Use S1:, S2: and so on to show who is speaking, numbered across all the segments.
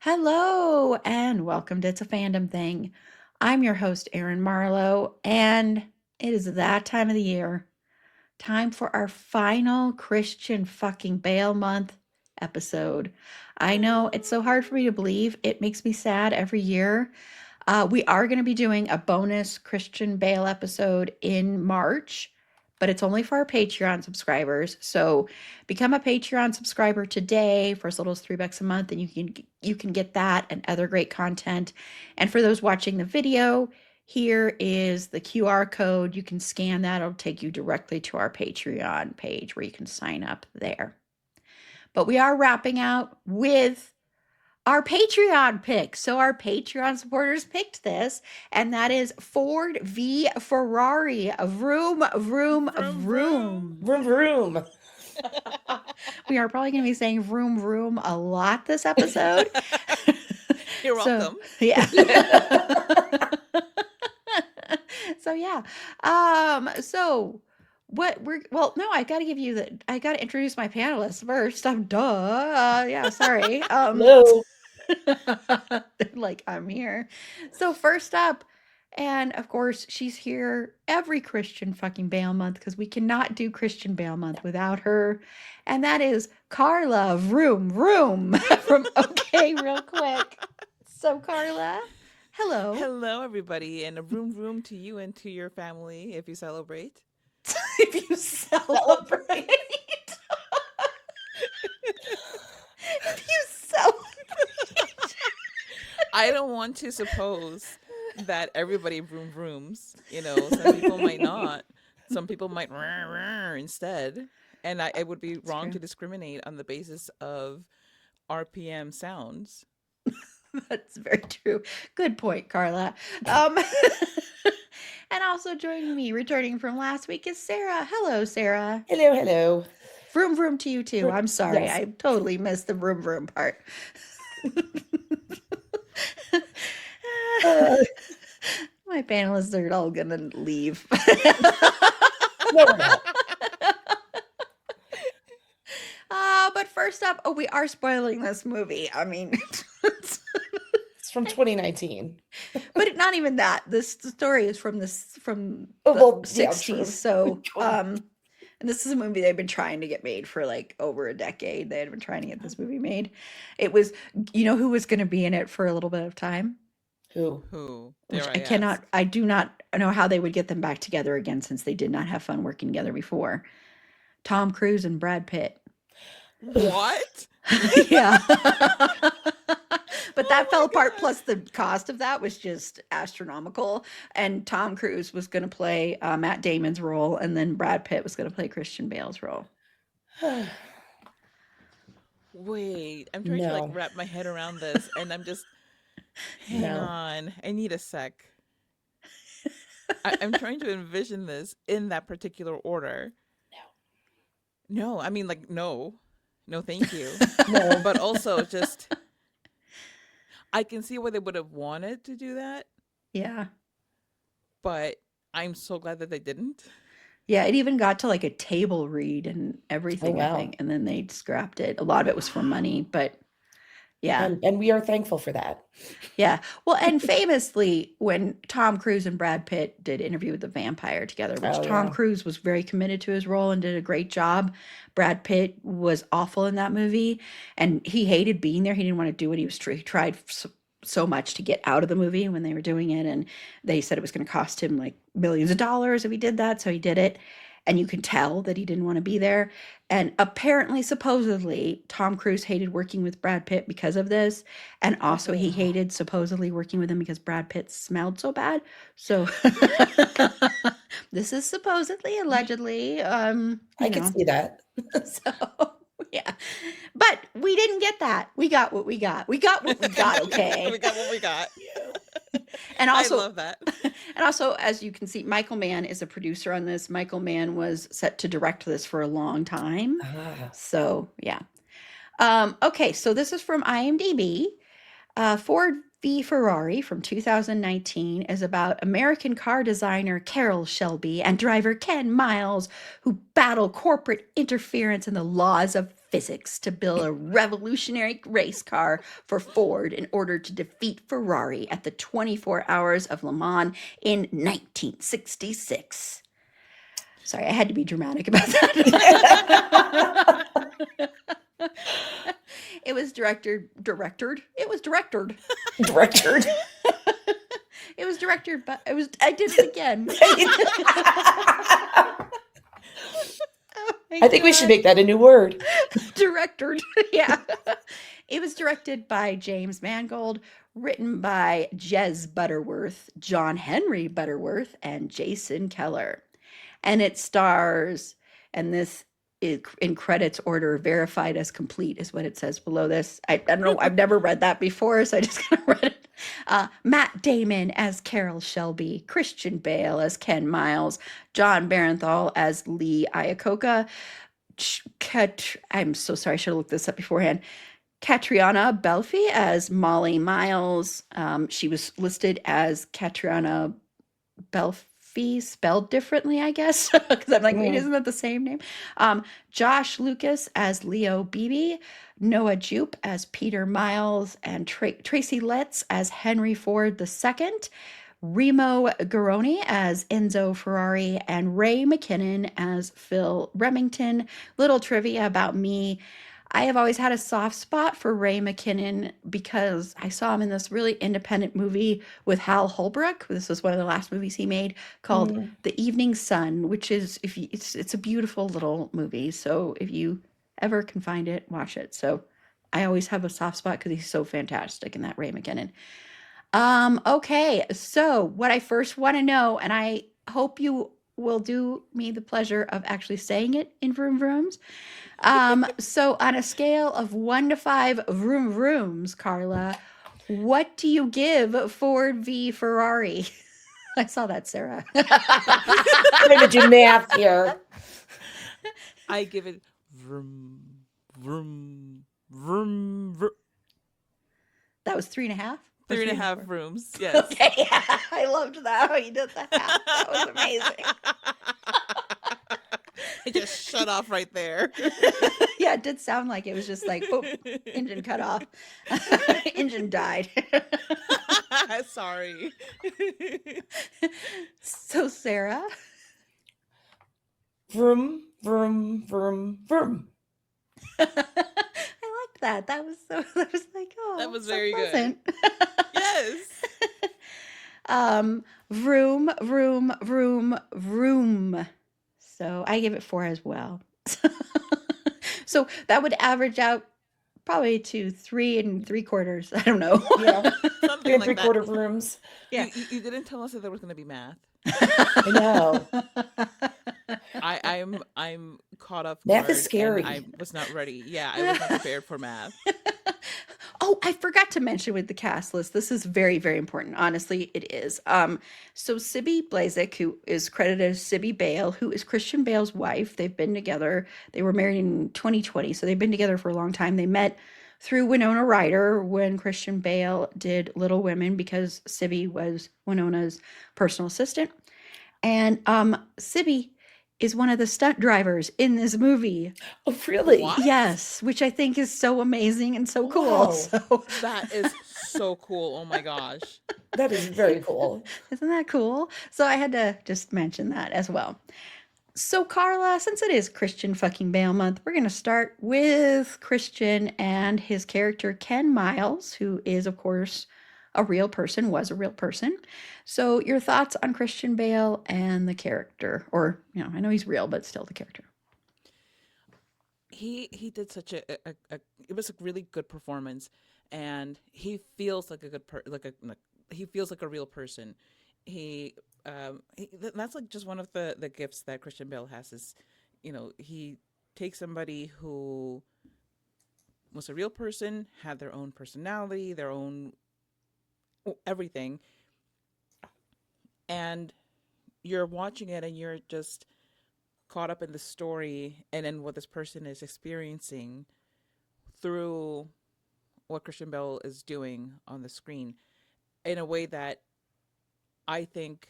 S1: Hello and welcome to It's a Fandom Thing. I'm your host, Erin Marlowe, and it is that time of the year. Time for our final Christian fucking Bale Month episode. I know it's so hard for me to believe. It makes me sad every year. We are going to be doing a bonus Christian Bale episode in March, but it's only for our Patreon subscribers. So become a Patreon subscriber today for as little as $3 a month, and you can get that and other great content. And for those watching the video, here is the QR code. You can scan that. It'll take you directly to our Patreon page where you can sign up there. But we are wrapping out with our Patreon pick. So our Patreon supporters picked this, and that is Ford v Ferrari. Vroom, vroom,
S2: Vroom,
S1: vroom.
S2: vroom.
S3: Vroom, vroom.
S1: We are probably going to be saying vroom, vroom a lot this episode.
S2: You're welcome.
S1: Yeah. So yeah. I got to give you I got to introduce my panelists first. I'm yeah, sorry.
S3: Hello.
S1: Like I'm here. So first up, and of course she's here every Christian fucking Bale Month because we cannot do Christian Bale Month without her, and that is Carla Vroom Vroom from OK Real Quick. So Carla, hello.
S2: Hello, everybody, and a vroom to you and to your family if you celebrate.
S1: If you celebrate. If you celebrate.
S2: I don't want to suppose that everybody vrooms. Some people might not. Some people might instead. And it would be wrong to discriminate on the basis of RPM sounds.
S1: That's very true. Good point, Carla. And also joining me, returning from last week, is Sara. Hello, Sara.
S3: Hello.
S1: Vroom vroom to you too. I'm sorry,
S3: Yes.
S1: I totally missed the vroom vroom part. My panelists are all gonna leave.
S3: No, we're not.
S1: But first up, we are spoiling this movie. I mean,
S3: It's from 2019.
S1: but not even that. This story is from the
S3: Yeah,
S1: 60s.
S3: true.
S1: So, and this is a movie they've been trying to get made for like over a decade. They had been trying to get this movie made. It was, who was going to be in it for a little bit of time?
S2: Who?
S1: Which I do not know how they would get them back together again since they did not have fun working together before. Tom Cruise and Brad Pitt.
S2: What?
S1: Yeah. But that fell apart. Plus, the cost of that was just astronomical. And Tom Cruise was going to play Matt Damon's role, and then Brad Pitt was going to play Christian Bale's role.
S2: Wait, I'm trying to wrap my head around this, and I'm just hang on. I need a sec. I'm trying to envision this in that particular order. No, I mean no, thank you.
S3: No.
S2: But also just I can see why they would have wanted to do that,
S1: Yeah.
S2: but I'm so glad that they didn't.
S1: Yeah, it even got to like a table read and everything,
S3: wow.
S1: I think. And then they scrapped it. A lot of it was for money, but yeah.
S3: And we are thankful for that.
S1: Yeah. Well, and famously, when Tom Cruise and Brad Pitt did Interview with the Vampire together, which Tom Cruise was very committed to his role and did a great job. Brad Pitt was awful in that movie, and he hated being there. He didn't want to do it. He tried so much to get out of the movie when they were doing it, and they said it was going to cost him like millions of dollars if he did that. So he did it. And you can tell that he didn't want to be there. And apparently, supposedly, Tom Cruise hated working with Brad Pitt because of this. And also he hated supposedly working with him because Brad Pitt smelled so bad. So this is supposedly, allegedly.
S3: I can see that.
S1: So yeah. But we didn't get that. We got what we got. We got what we got, okay?
S2: We got what we got.
S1: And also,
S2: I love that.
S1: And also, as you can see, Michael Mann is a producer on this. Michael Mann was set to direct this for a long time. So, yeah. Okay, so this is from IMDb. Ford V Ferrari from 2019 is about American car designer Carroll Shelby and driver Ken Miles, who battle corporate interference and the laws of physics to build a revolutionary race car for Ford in order to defeat Ferrari at the 24 Hours of Le Mans in 1966. Sorry, I had to be dramatic about that. It was directed. It was directed.
S3: Directed.
S1: It was directed, but it was. I did it again.
S3: I think we should make that a new word.
S1: Directed. Yeah. It was directed by James Mangold, written by Jez Butterworth, John Henry Butterworth, and Jason Keller. And it stars, and this is in credits order, verified as complete is what it says below this. I don't know. I've never read that before, so I just kind of read it. Matt Damon as Carroll Shelby, Christian Bale as Ken Miles, John Barenthal as Lee Iacocca. I'm so sorry. I should have looked this up beforehand. Catriona Belfi as Molly Miles. She was listed as Catriona Belfi, spelled differently, I guess, because I'm like, wait, isn't that the same name? Josh Lucas as Leo Beebe, Noah Jupe as Peter Miles, and Tracy Letts as Henry Ford II, Remo Garoni as Enzo Ferrari, and Ray McKinnon as Phil Remington. Little trivia about me. I have always had a soft spot for Ray McKinnon because I saw him in this really independent movie with Hal Holbrook. This was one of the last movies he made called The Evening Sun, which is it's a beautiful little movie. So if you ever can find it, watch it. So I always have a soft spot because he's so fantastic in that Ray McKinnon. Okay, so what I first want to know, and I hope you will do me the pleasure of actually saying it in Vroom Vrooms. So on a scale of 1 to 5 Vroom Vrooms, Carla, what do you give Ford v Ferrari? I saw that, Sarah.
S3: I'm going to do math here.
S2: I give it vroom, vroom, vroom, vroom.
S1: That was 3.5?
S2: 3.5 rooms. Yes.
S1: Okay, yeah, I loved that. How you did that. That was amazing.
S2: It just shut off right there.
S1: Yeah, it did sound like it was just like, oh, engine cut off. Engine died.
S2: Sorry.
S1: So, Sarah?
S3: Vroom, vroom, vroom, vroom.
S1: I liked that. That was like, oh,
S2: That was
S1: so
S2: very
S1: pleasant.
S2: good. Yes.
S1: Vroom, vroom, vroom, vroom. So I give it 4 as well. So that would average out probably to 3 3/4. I don't know.
S3: Yeah.
S2: Something like
S3: 3 3/4
S2: that.
S3: rooms.
S1: Yeah.
S2: You didn't tell us that there was going to be math.
S3: I know.
S2: I'm caught off
S3: Math
S2: guard.
S3: is scary.
S2: And I was not ready. Yeah, I was not prepared for math.
S1: Oh, I forgot to mention with the cast list. This is very, very important. Honestly, it is. So Sibby Blazek, who is credited as Sibby Bale, who is Christian Bale's wife. They've been together. They were married in 2020, so they've been together for a long time. They met through Winona Ryder when Christian Bale did Little Women because Sibby was Winona's personal assistant. And Sibby is one of the stunt drivers in this movie.
S3: Oh, really?
S2: What?
S1: Yes, which I think is so amazing and so cool.
S3: Wow.
S1: So
S2: That is so cool. Oh my gosh.
S3: That is very cool.
S1: isn't that cool? So I had to just mention that as well. So Carla, since it is Christian fucking Bale month, we're going to start with Christian and his character Ken Miles, who is of course a real person, was a real person. So your thoughts on Christian Bale and the character, or I know he's real, but still the character.
S2: He did such a it was a really good performance, and he feels like a good he feels like a real person. That's like just one of the gifts that Christian Bale has is, he takes somebody who was a real person, had their own personality, their own everything, and you're watching it and you're just caught up in the story and in what this person is experiencing through what Christian Bale is doing on the screen. in a way that I think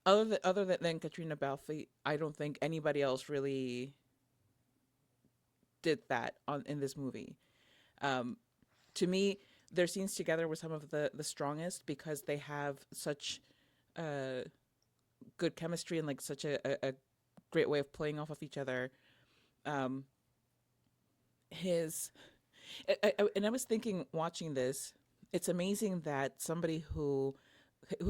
S2: other than Katrina Balfe, I don't think anybody else really did that on in this movie. Um, to me, their scenes together were some of the strongest because they have such uh, good chemistry and like such a great way of playing off of each other. Um, his and I was thinking watching this, it's amazing that somebody who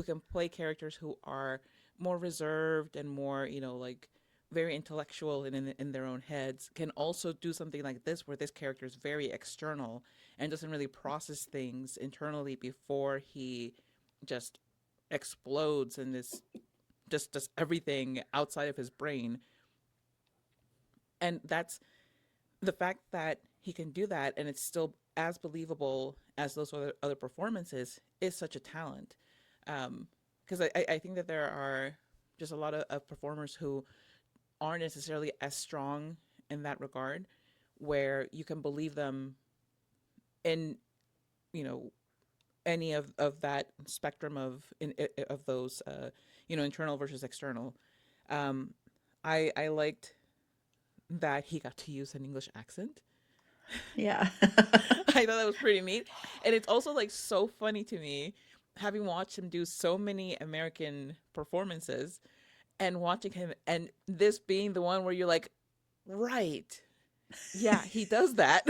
S2: can play characters who are more reserved and more, like very intellectual and in their own heads can also do something like this where this character is very external and doesn't really process things internally before he just explodes and is just does everything outside of his brain. And that's the fact that he can do that and it's still as believable as those other performances is such a talent. Because I think that there are just a lot of performers who aren't necessarily as strong in that regard, where you can believe them in, you know, any of that spectrum of those, internal versus external. Um, I liked that he got to use an English accent.
S1: Yeah.
S2: I thought that was pretty neat. And it's also like so funny to me having watched him do so many American performances and watching him and this being the one where you're like, right. Yeah, he does that.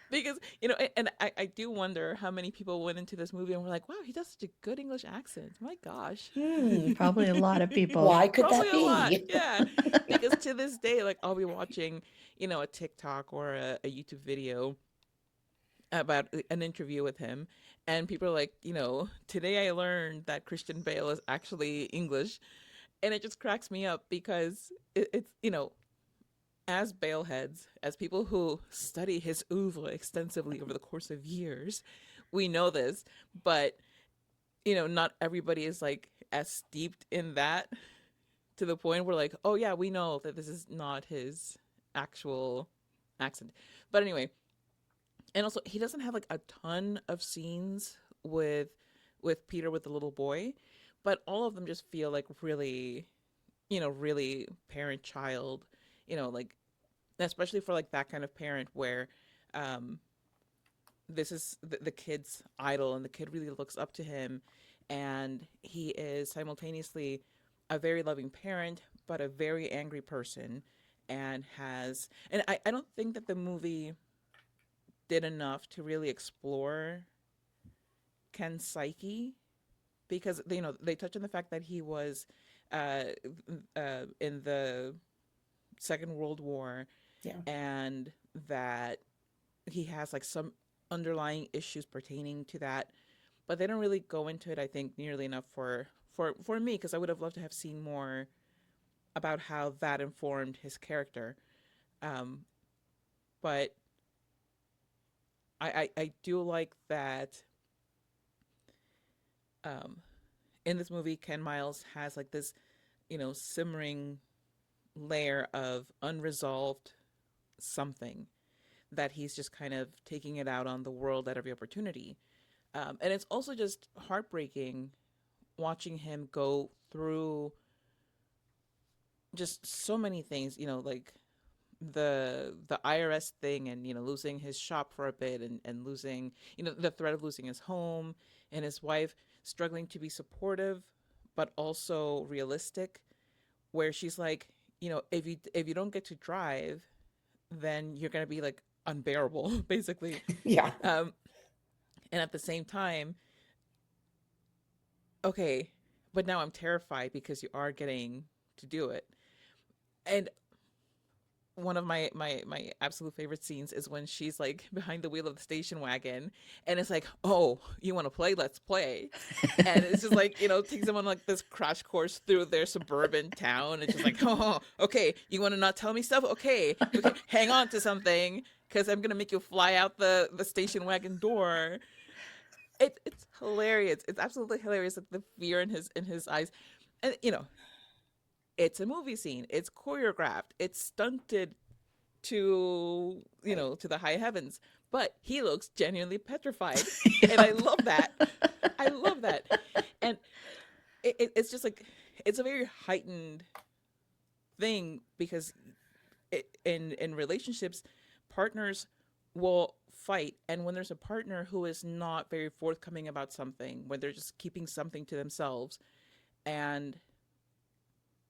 S2: Because, and I do wonder how many people went into this movie and were like, wow, he does such a good English accent. My gosh.
S1: Probably a lot of people.
S3: Why could
S2: Probably
S3: that
S2: a lot.
S3: be?
S2: Yeah. Because to this day, like I'll be watching, a TikTok or a YouTube video about an interview with him. And people are like, today I learned that Christian Bale is actually English. And it just cracks me up because it's, as Bale heads, as people who study his oeuvre extensively over the course of years, we know this. But, not everybody is like as steeped in that to the point where like, oh yeah, we know that this is not his actual accent. But anyway, and also he doesn't have like a ton of scenes with Peter with the little boy, but all of them just feel like really, really parent child, like especially for like that kind of parent where um this is the kid's idol and the kid really looks up to him and he is simultaneously a very loving parent but a very angry person and I don't think that the movie did enough to really explore Ken's psyche because they touch on the fact that he was uh, in the Second World War
S3: Yeah.
S2: and that he has like some underlying issues pertaining to that, but they don't really go into it. I think nearly enough for me because I would have loved to have seen more about how that informed his character. Um, but I do like that um, in this movie, Ken Miles has like this, simmering layer of unresolved something that he's just kind of taking it out on the world at every opportunity. And it's also just heartbreaking watching him go through just so many things, like the IRS thing and losing his shop for a bit and losing the threat of losing his home and his wife struggling to be supportive but also realistic where she's like if you don't get to drive then you're going to be like unbearable basically.
S3: Yeah.
S2: um and at the same time, okay, but now I'm terrified because you are getting to do it. And one of my absolute favorite scenes is when she's like behind the wheel of the station wagon and it's like, oh, you want to play, let's play. And it's just like takes them on like this crash course through their suburban town. It's just like, oh, okay, you want to not tell me stuff, okay, hang on to something because I'm gonna make you fly out the station wagon door. It's hilarious. It's absolutely hilarious, like the fear in his eyes. And it's a movie scene, it's choreographed, it's stunted to, to the high heavens, but he looks genuinely petrified, and I
S1: Yep.
S2: love that. I love that. And it's just like, it's a very heightened thing, because in relationships, partners will fight, and when there's a partner who is not very forthcoming about something, when they're just keeping something to themselves, and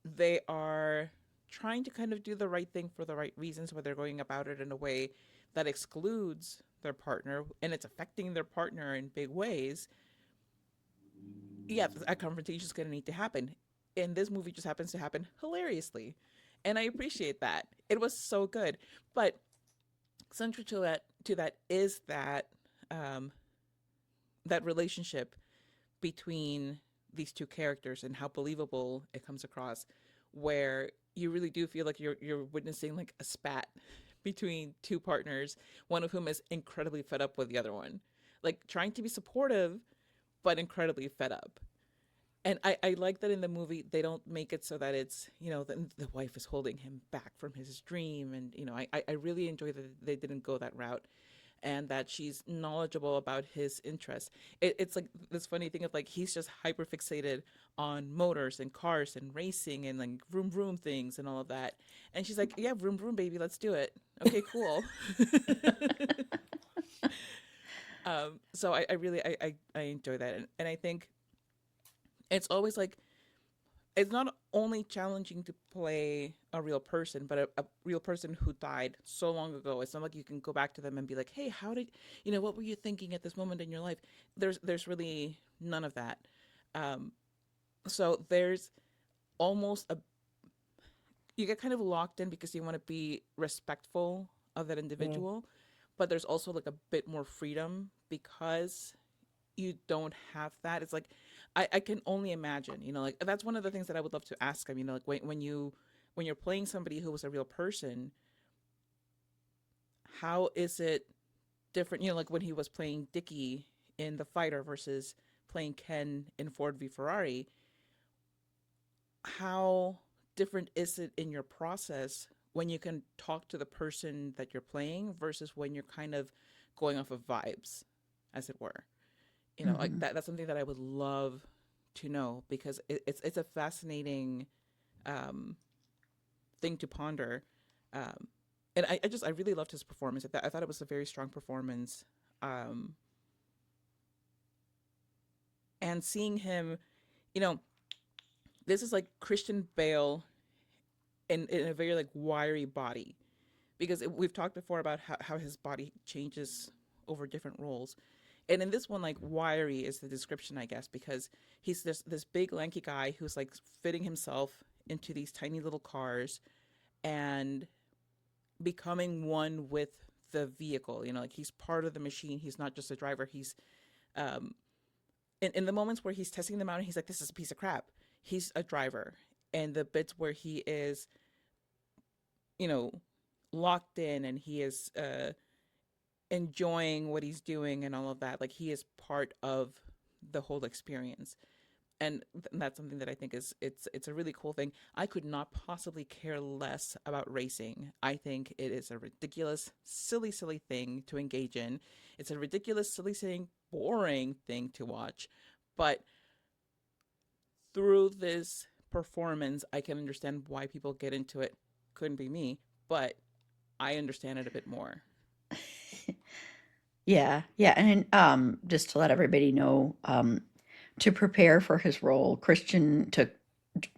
S2: they are trying to kind of do the right thing for the right reasons, but they're going about it in a way that excludes their partner, and it's affecting their partner in big ways. Yeah, a confrontation is going to need to happen. And this movie just happens to happen hilariously. And I appreciate that. It was so good. But central to that is um, that relationship between these two characters, and how believable it comes across, where you really do feel like you're witnessing like a spat between two partners, one of whom is incredibly fed up with the other one, like trying to be supportive but incredibly fed up. And I like that in the movie they don't make it so that it's, the wife is holding him back from his dream. And I really enjoy that they didn't go that route, and that she's knowledgeable about his interests. It's like this funny thing of like, he's just hyper fixated on motors and cars and racing and like vroom vroom things and all of that, and she's like, yeah, vroom vroom baby, let's do it. Okay, cool. So I really I enjoy that, and I think it's always like, it's not only challenging to play a real person, but a real person who died so long ago. It's not like you can go back to them and be like, hey, how did, what were you thinking at this moment in your life? There's really none of that. Um, so there's almost a, you get kind of locked in because you want to be respectful of that
S3: Mm.
S2: individual, but there's also like a bit more freedom because you don't have that. It's like, I can only imagine, like that's one of the things that I would love to ask him, like when you're playing somebody who was a real person, how is it different? Like when he was playing Dickie in The Fighter versus playing Ken in Ford v Ferrari, how different is it in your process when you can talk to the person that you're playing versus when you're kind of going off of vibes, as it were? Like
S1: Mhm.
S2: that's something that I would love to know, because it's a fascinating um, thing to ponder. Um, and I really loved his performance. I thought it was a very strong performance. Um, and seeing him, you know, this is like Christian Bale in a very like wiry body, because we've talked before about how his body changes over different roles. And in this one, like wiry is the description, I guess, because he's this big lanky guy who's like fitting himself into these tiny little cars and becoming one with the vehicle. Like he's part of the machine. He's not just a driver. He's um in the moments where he's testing them out and he's like, this is a piece of crap, he's a driver. And the bits where he is, you know, locked in and he is enjoying what he's doing and all of that, like he is part of the whole experience. And that's something that I think is it's a really cool thing. I could not possibly care less about racing. I think it is a ridiculous, silly thing to engage in. It's a ridiculous, silly, boring thing to watch. But through this performance, I can understand why people get into it. Couldn't be me, but I understand it a bit more.
S1: Yeah, yeah, and just to let everybody know, to prepare for his role, Christian took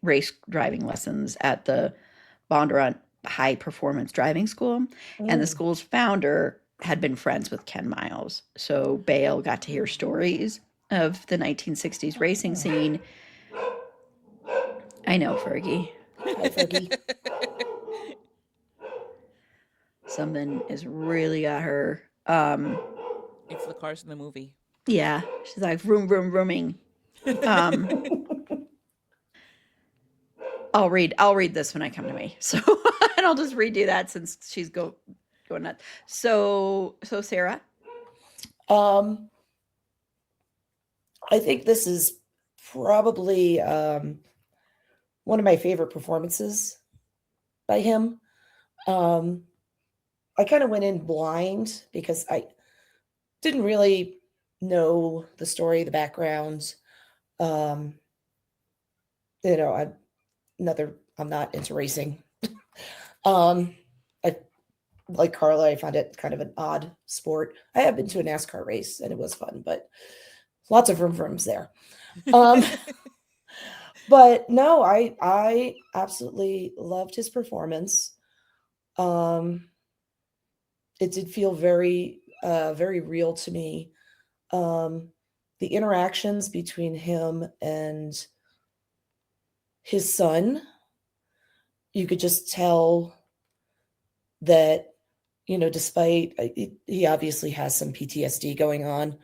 S1: race driving lessons at the Bondurant High Performance Driving School, and the
S3: Mm.
S1: school's founder had been friends with Ken Miles. So Bale got to hear stories of the 1960s racing
S3: Oh.
S1: scene. I know, Fergie.
S3: Hi, Fergie.
S1: Something is really got her.
S2: It's the cars in the movie.
S1: Yeah, she's like vroom vroom vrooming. Um, I'll read this when I come to me. So and I'll just redo that since she's going nuts. So Sarah.
S3: um, I think this is probably one of my favorite performances by him. Um, I kind of went in blind because I didn't really know the story, the background. Um, I'm not into racing. Um, I like Carla. I found it kind of an odd sport. I have been to a NASCAR race and it was fun, but lots of rooms there. Um, but no, I absolutely loved his performance. Um, it did feel very real to me. Um, the interactions between him and his son, you could just tell that, despite he obviously has some PTSD going on,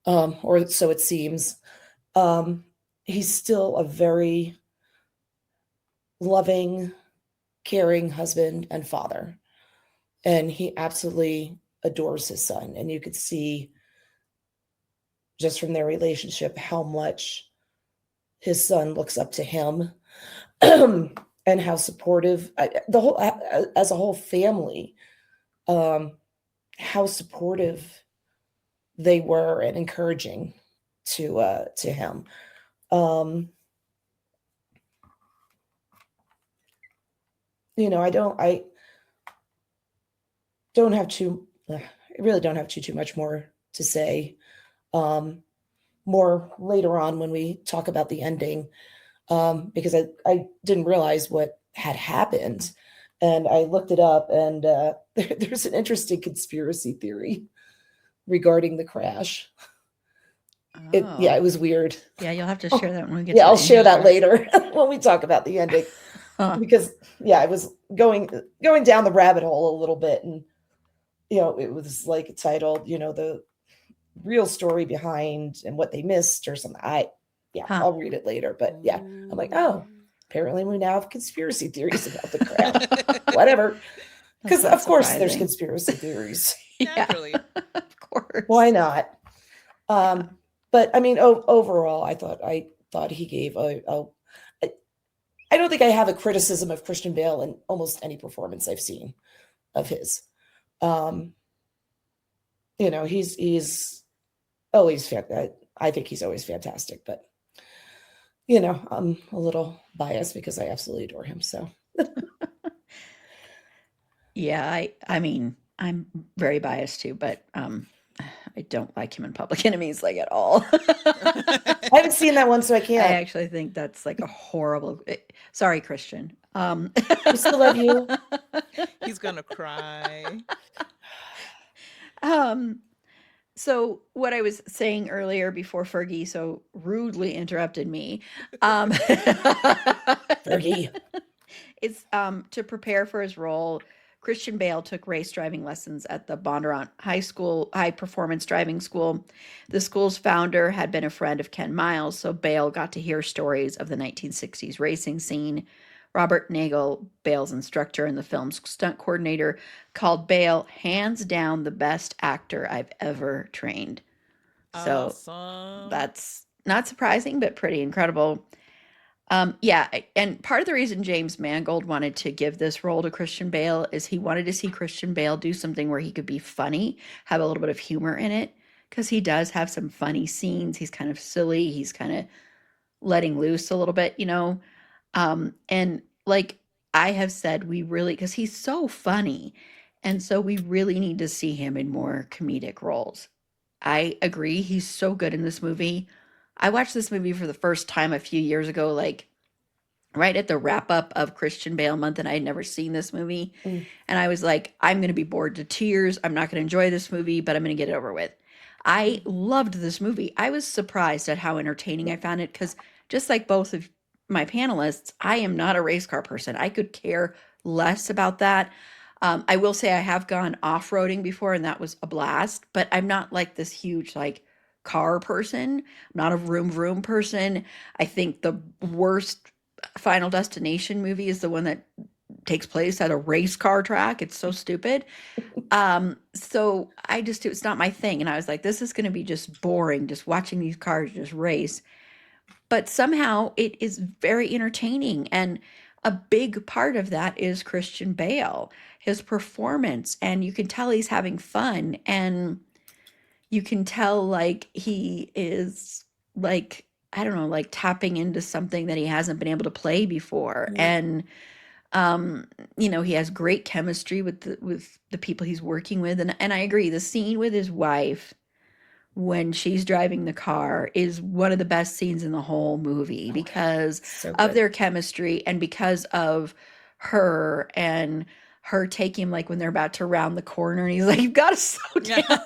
S3: or so it seems. Um, he's still a very loving, caring husband and father, and he absolutely adores his son. And you could see just from their relationship how much his son looks up to him, and how supportive the whole as a whole family, um, how supportive they were and encouraging to him. Um, I really don't have too much more to say. Um, More later on when we talk about the ending, because I didn't realize what had happened. And I looked it up, and there's an interesting conspiracy theory regarding the crash.
S1: Oh,
S3: It was weird.
S1: yeah, you'll have to share that when we get
S3: Yeah,
S1: to
S3: I'll
S1: the
S3: share that
S1: ending.
S3: later when we talk about the ending.
S1: Huh.
S3: Because yeah, I was going down the rabbit hole a little bit, and it was like titled, the real story behind and what they missed or something. Yeah,
S1: Huh.
S3: I'll read it later. But yeah, I'm like, oh, apparently we now have conspiracy theories about the crash. Whatever.
S1: That's
S3: Because
S1: not
S3: of course there's
S1: surprising.
S3: conspiracy theories.
S1: Yeah,
S2: Naturally.
S1: of course.
S3: Why not?
S1: Yeah.
S3: But I mean, overall, I thought he gave I don't think I have a criticism of Christian Bale in almost any performance I've seen of his. Um, he's always I think he's always fantastic, but I'm a little biased because I absolutely adore him. So
S1: Yeah, I mean, I'm very biased too, but I don't like him in Public Enemies like at all.
S3: I haven't seen that one, so I
S1: I
S3: can't.
S1: actually think that's like a horrible. Sorry, Christian.
S3: We still love you.
S2: He's gonna cry.
S1: um, so what I was saying earlier before Fergie so rudely interrupted me, um,
S3: Fergie.
S1: is to prepare for his role. Christian Bale took race driving lessons at the Bondurant High School, high performance driving school. The school's founder had been a friend of Ken Miles, so Bale got to hear stories of the 1960s racing scene. Robert Nagel, Bale's instructor and the film's stunt coordinator, called Bale hands down the best actor I've ever trained. So
S2: Awesome.
S1: that's not surprising, but pretty incredible. Yeah, and part of the reason James Mangold wanted to give this role to Christian Bale is he wanted to see Christian Bale do something where he could be funny, have a little bit of humor in it, because he does have some funny scenes. He's kind of silly. He's kind of letting loose a little bit, you know. And like I have said, we really, because he's so funny, and so we really need to see him in more comedic roles. I agree. He's so good in this movie. I watched this movie for the first time a few years ago, like right at the wrap up of Christian Bale Month, and I had never seen this movie.
S3: Mm.
S1: And I was like, I'm going to be bored to tears. I'm not going to enjoy this movie, but I'm going to get it over with. I loved this movie. I was surprised at how entertaining I found it because just like both of my panelists, I am not a race car person. I could care less about that. I will say I have gone off roading before, and that was a blast, but I'm not like this huge, like, car person. I'm not a vroom vroom person. I think the worst Final Destination movie is the one that takes place at a race car track. It's so stupid. So it's not my thing. And I was like, this is going to be just boring, just watching these cars just race. But somehow it is very entertaining. And a big part of that is Christian Bale, his performance, and you can tell he's having fun, and you can tell like he is like, I don't know, like tapping into something that he hasn't been able to play before.
S3: Mm.
S1: And he has great chemistry with the people he's working with. And I agree, the scene with his wife when she's driving the car is one of the best scenes in the whole movie
S3: Oh yeah,
S1: because
S3: so
S1: of
S3: good.
S1: their chemistry and because of her and her taking him like when they're about to round the corner and he's like, you've got to slow
S2: Yeah.
S1: down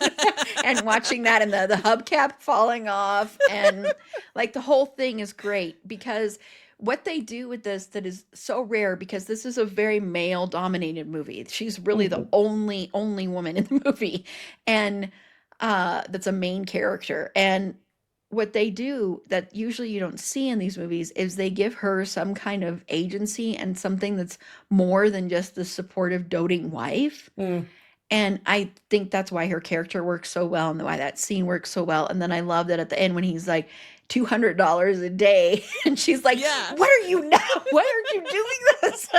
S1: and watching that and the hubcap falling off and like the whole thing is great because what they do with this that is so rare because this is a very male dominated movie. She's really the
S3: Mhm.
S1: only woman in the movie. And that's a main character. And what they do that usually you don't see in these movies is they give her some kind of agency and something that's more than just the supportive doting wife.
S3: Mm.
S1: And I think that's why her character works so well and why that scene works so well. And then I love that at the end when he's like, $200 a day. And she's like,
S2: Yeah.
S1: what are you now? Why aren't you doing this?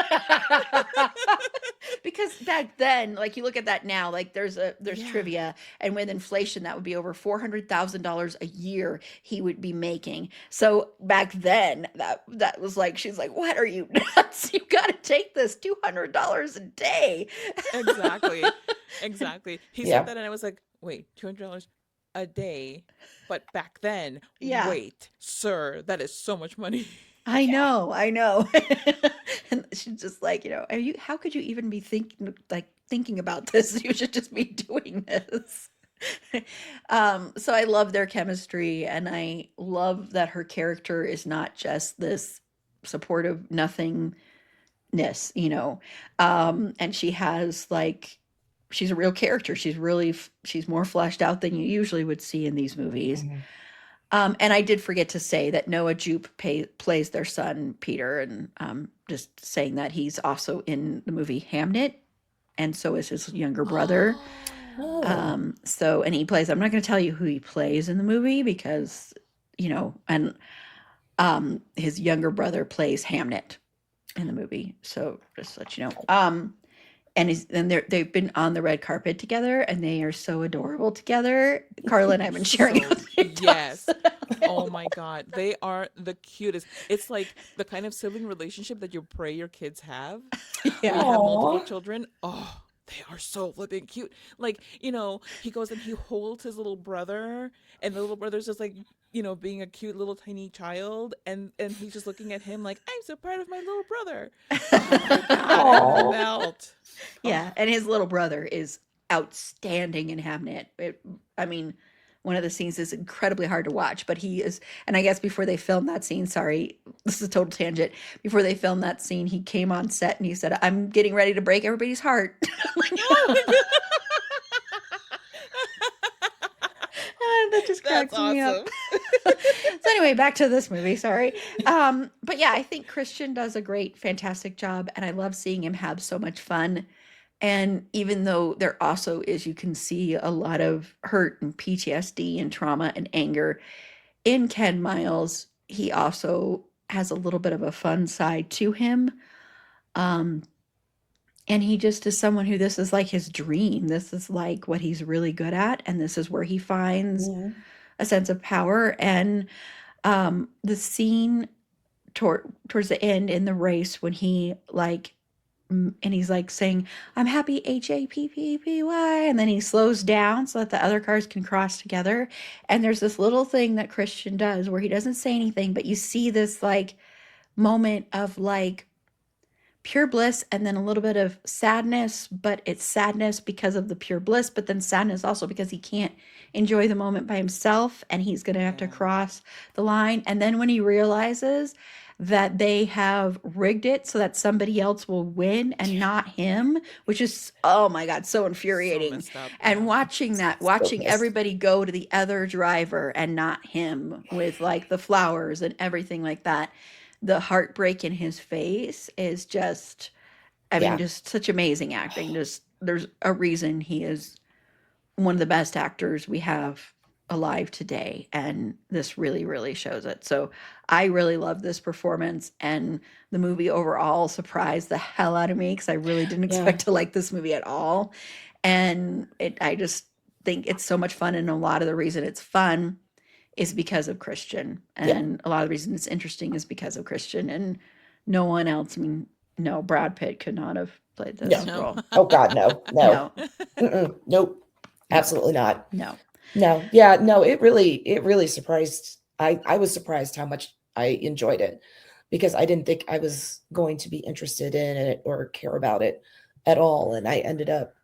S1: Because back then, like you look at that now, like there's
S2: Yeah.
S1: trivia, and with inflation, that would be over $400,000 a year he would be making. So back then, that was like, she's like, what are you nuts? You got to take this $200 a day.
S2: Exactly. Exactly. He said
S3: Yeah.
S2: that and I was like, wait, $200 a day. But back then,
S1: Yeah.
S2: wait, sir, that is so much money.
S1: I
S3: Yeah.
S1: know, I know. And she's just like, how could you even be thinking about this? You should just be doing this. So I love their chemistry and I love that her character is not just this supportive nothingness, you know. And she has like she's a real character. She's more fleshed out than you usually would see in these movies.
S3: Mhm.
S1: And I did forget to say that Noah Jupe plays their son, Peter, and just saying that he's also in the movie Hamnet, and so is his younger brother.
S2: Oh.
S3: Oh.
S1: And he plays, I'm not going to tell you who he plays in the movie because, and his younger brother plays Hamnet in the movie. So just to let you know. And they've been on the red carpet together, and they are so adorable together. Carla and I have been sharing it
S2: So,
S1: on TikToks.
S2: yes. Oh my God. They are the cutest. It's like the kind of sibling relationship that you pray your kids have when
S1: Yeah.
S2: you have multiple
S3: Aw.
S2: children. Oh, they are so flipping cute. Like, he goes and he holds his little brother, and the little brother's just like, being a cute little tiny child, and he's just looking at him like, I'm so proud of my little brother. Oh my God, it
S3: Aw.
S2: melt.
S1: Yeah,
S2: Oh,
S1: and his little brother is outstanding in Hamnet. I mean, one of the scenes is incredibly hard to watch, but he is. And I guess before they filmed that scene, sorry, this is a total tangent. Before they filmed that scene, he came on set and he said, "I'm getting ready to break everybody's heart." Like,
S2: oh my God.
S1: that just
S2: That's
S1: cracks me up.
S2: awesome.
S1: So anyway, back to this movie. Sorry, but yeah, I think Christian does a great, fantastic job, and I love seeing him have so much fun. And even though there also is, you can see a lot of hurt and PTSD and trauma and anger in Ken Miles, he also has a little bit of a fun side to him. Um, and he just is someone who this is like his dream. This is like what he's really good at. And this is where he finds
S3: Yeah.
S1: a sense of power. And the scene towards the end in the race when he like and he's like saying, I'm happy, HAPPY. And then he slows down so that the other cars can cross together. And there's this little thing that Christian does where he doesn't say anything, but you see this like moment of like pure bliss and then a little bit of sadness, but it's sadness because of the pure bliss, but then sadness also because he can't enjoy the moment by himself and he's going to have to
S2: Yeah.
S1: cross the line. And then when he realizes that they have rigged it so that somebody else will win and
S2: Yeah.
S1: not him, which is, oh my God, so
S2: So
S1: infuriating.
S2: messed up.
S1: And
S2: Yeah.
S3: So
S1: watching
S3: pissed.
S1: everybody go to the other driver and not him with like the flowers and everything like that, the heartbreak in his face is just, I mean,
S3: Yeah.
S1: just such amazing acting. Just there's a reason he is one of the best actors we have alive today, and this really, really shows it. So I really love this performance, and the movie overall surprised the hell out of me because I really didn't
S3: Yeah.
S1: expect to like this movie at all. And I just think it's so much fun, and a lot of the reason it's fun is because of Christian,
S3: Yeah.
S1: and a lot of the reason it's interesting is because of Christian, and no one else. I mean, no, Brad Pitt could not have played
S3: No.
S1: this
S2: No.
S1: role.
S3: Oh God, no, no,
S1: No,
S3: nope,
S1: no,
S3: absolutely not.
S1: no.
S3: No, yeah, no, it really surprised. I was surprised how much I enjoyed it because I didn't think I was going to be interested in it or care about it at all, and I ended up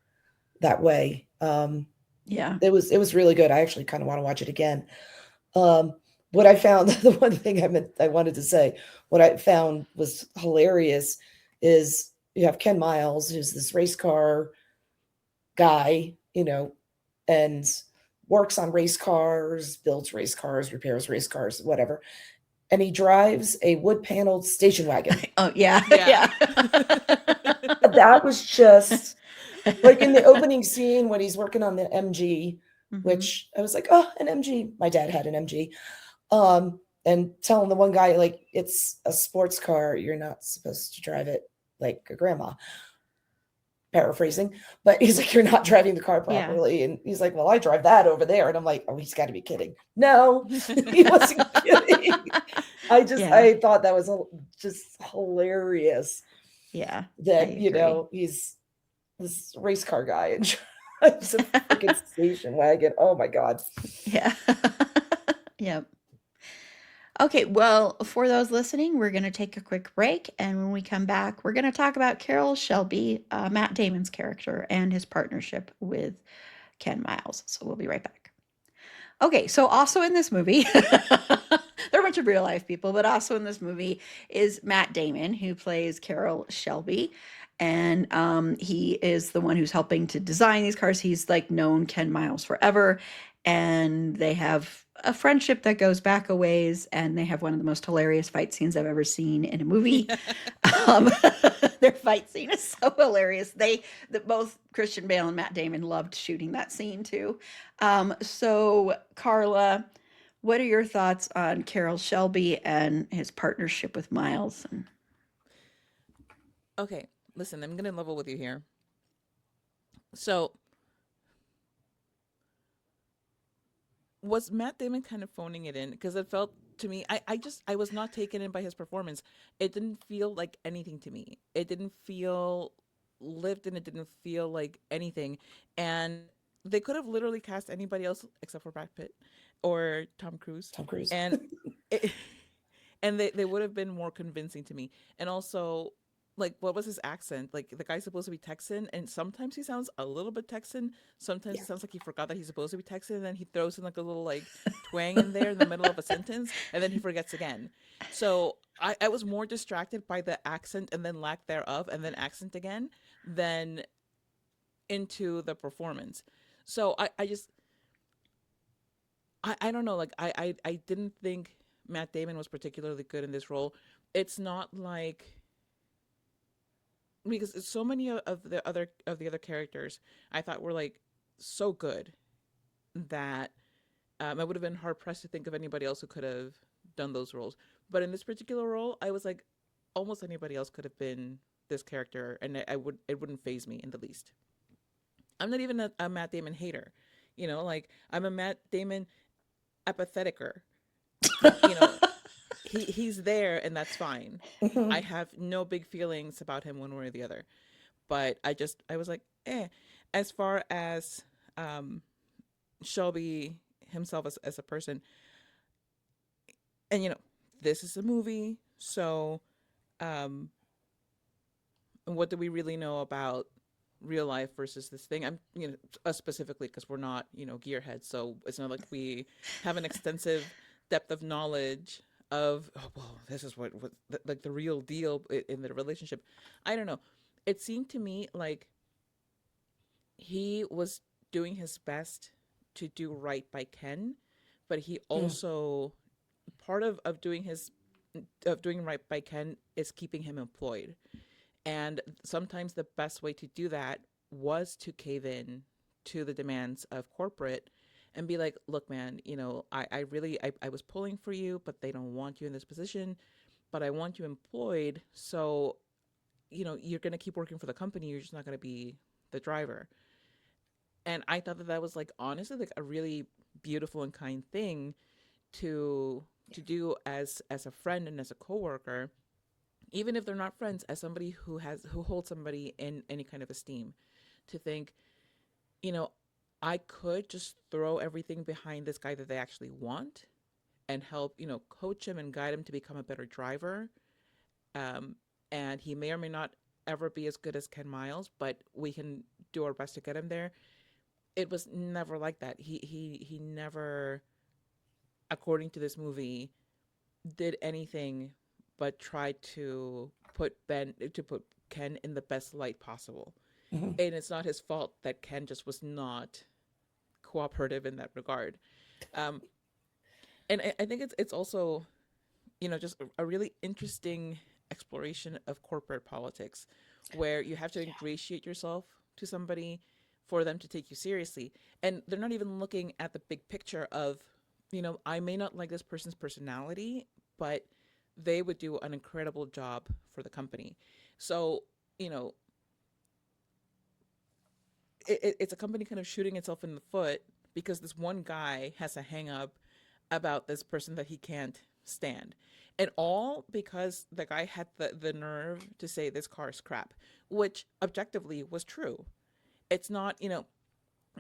S3: that way.
S1: Yeah.
S3: It was really good. I actually kind of want to watch it again. Um, what I found, the one thing I wanted to say, what I found was hilarious is you have Ken Miles, who's this race car guy, and works on race cars, builds race cars, repairs race cars, whatever. And he drives a wood paneled station wagon.
S1: Oh, yeah,
S2: Yeah.
S1: yeah.
S3: That was just like in the opening scene when he's working on the MG,
S1: Mhm.
S3: which I was like, oh, an MG. My dad had an MG. And telling the one guy, like, it's a sports car. You're not supposed to drive it like a grandma. Paraphrasing, but he's like, you're not driving the car
S1: Yeah.
S3: properly. And he's like, well, I drive that over there. And I'm like, oh, he's got to be kidding. No, he wasn't kidding.
S1: Yeah,
S3: I thought that was just hilarious
S1: yeah, I
S3: that,
S1: agree.
S3: he's this race car guy and drives a freaking station wagon. Oh my God.
S1: Yeah. Yep. Okay, well, for those listening, we're gonna take a quick break, and when we come back, we're gonna talk about Carroll Shelby, Matt Damon's character, and his partnership with Ken Miles. So we'll be right back. Okay, so also in this movie, they're a bunch of real life people, but also in this movie is Matt Damon, who plays Carroll Shelby. And he is the one who's helping to design these cars. He's like known Ken Miles forever. And they have a friendship that goes back a ways. And they have one of the most hilarious fight scenes I've ever seen in a movie.
S2: Yeah.
S1: Um, their fight scene is so hilarious. Both Christian Bale and Matt Damon loved shooting that scene too. So Carla, what are your thoughts on Carroll Shelby and his partnership with Miles? And
S2: Okay, listen, I'm gonna level with you here. So, was Matt Damon kind of phoning it in? Because it felt to me, I was not taken in by his performance. It didn't feel like anything to me. It didn't feel lived and it didn't feel like anything. And they could have literally cast anybody else except for Brad Pitt or Tom Cruise.
S3: Tom Cruise.
S2: And it, and they would have been more convincing to me. And also, like, what was his accent? Like, the guy's supposed to be Texan, and sometimes he sounds a little bit Texan. Sometimes
S3: Yeah.
S2: it sounds like he forgot that he's supposed to be Texan, and then he throws in like a little like twang in there in the middle of a sentence, and then he forgets again. So I was more distracted by the accent and then lack thereof, and then accent again, than into the performance. So I don't know, like I didn't think Matt Damon was particularly good in this role. It's not like, because so many of the other characters I thought were like so good that I would have been hard pressed to think of anybody else who could have done those roles. But in this particular role, I was like, almost anybody else could have been this character, and it wouldn't phase me in the least. I'm not even a Matt Damon hater, like I'm a Matt Damon apatheticer. You know, he's there, and that's fine. I
S3: Mhm.
S2: have no big feelings about him one way or the other. But I was like, eh. As far as um, Shelby himself as a person, and this is a movie, so um, what do we really know about real life versus this thing? I'm, us specifically, because we're not, gearheads, so it's not like we have an extensive depth of knowledge of, oh, well, this is what like the real deal in the relationship. I don't know. It seemed to me like he was doing his best to do right by Ken, but he
S3: Mm.
S2: also, part of doing right by Ken is keeping him employed. And sometimes the best way to do that was to cave in to the demands of corporate and be like, look, man, I really, I was pulling for you, but they don't want you in this position, but I want you employed. So, you're going to keep working for the company. You're just not going to be the driver. And I thought that that was like, honestly, like a really beautiful and kind thing to do as a friend and as a coworker, even if they're not friends, as somebody who holds somebody in any kind of esteem, to think, you know, I could just throw everything behind this guy that they actually want and help, coach him and guide him to become a better driver. Um, and he may or may not ever be as good as Ken Miles, but we can do our best to get him there. It was never like that. He never, according to this movie, did anything but try to put Ken in the best light possible.
S3: Mhm.
S2: And it's not his fault that Ken just was not cooperative in that regard. Um, and I think it's also, just a really interesting exploration of corporate politics, where you have to
S3: Yeah.
S2: ingratiate yourself to somebody for them to take you seriously, and they're not even looking at the big picture of, I may not like this person's personality, but they would do an incredible job for the company. So, you know, it's a company kind of shooting itself in the foot because this one guy has a hang up about this person that he can't stand. And all because the guy had the nerve to say this car is crap, which objectively was true. It's not,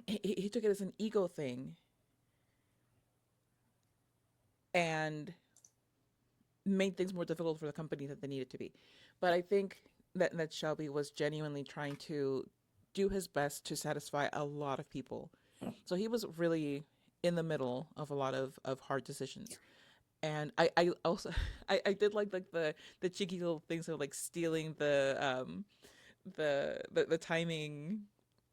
S2: he took it as an ego thing and made things more difficult for the company than they needed to be. But I think that Shelby was genuinely trying to do his best to satisfy a lot of people. So he was really in the middle of a lot of hard decisions. And I also I did like the cheeky little things of like stealing the timing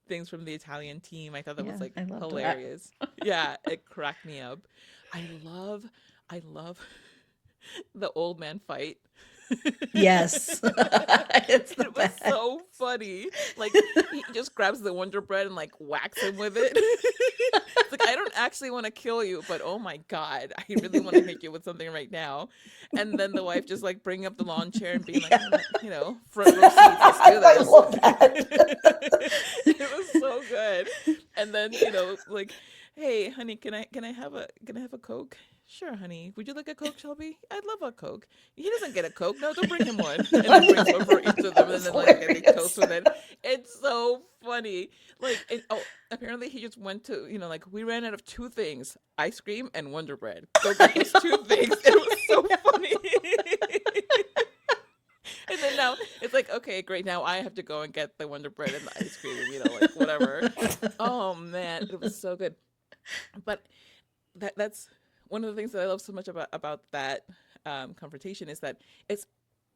S2: things from the Italian team. I thought that was
S1: Yeah,
S2: like
S1: I loved that.
S2: hilarious. Yeah, it cracked me up. I love I love the old man fight.
S1: Yes. It's the
S2: It was
S1: best.
S2: so funny. Like he just grabs the Wonder Bread and like whacks him with it. It's like I don't actually want to kill you, but oh my god, I really want to hit you with something right now. And then the wife just like bringing up the lawn chair and being like,
S1: Yeah.
S2: front row seats, let's do
S3: I
S2: this.
S3: love that.
S2: It was so good. And then like, hey, honey, can I have a Coke? Sure, honey. Would you like a Coke, Shelby? I'd love a Coke. He doesn't get a Coke. No, don't bring him one. And then brings one for each of them, and
S3: That's
S2: then like they toast
S3: hilarious.
S2: with it. It's so funny. Like, apparently he just went to like we ran out of two things: ice cream and Wonder Bread. Go get those two things. It was so funny. And then now it's like, okay, great. Now I have to go and get the Wonder Bread and the ice cream, and like whatever. Oh man, it was so good. But that's one of the things that I love so much about that confrontation is that it's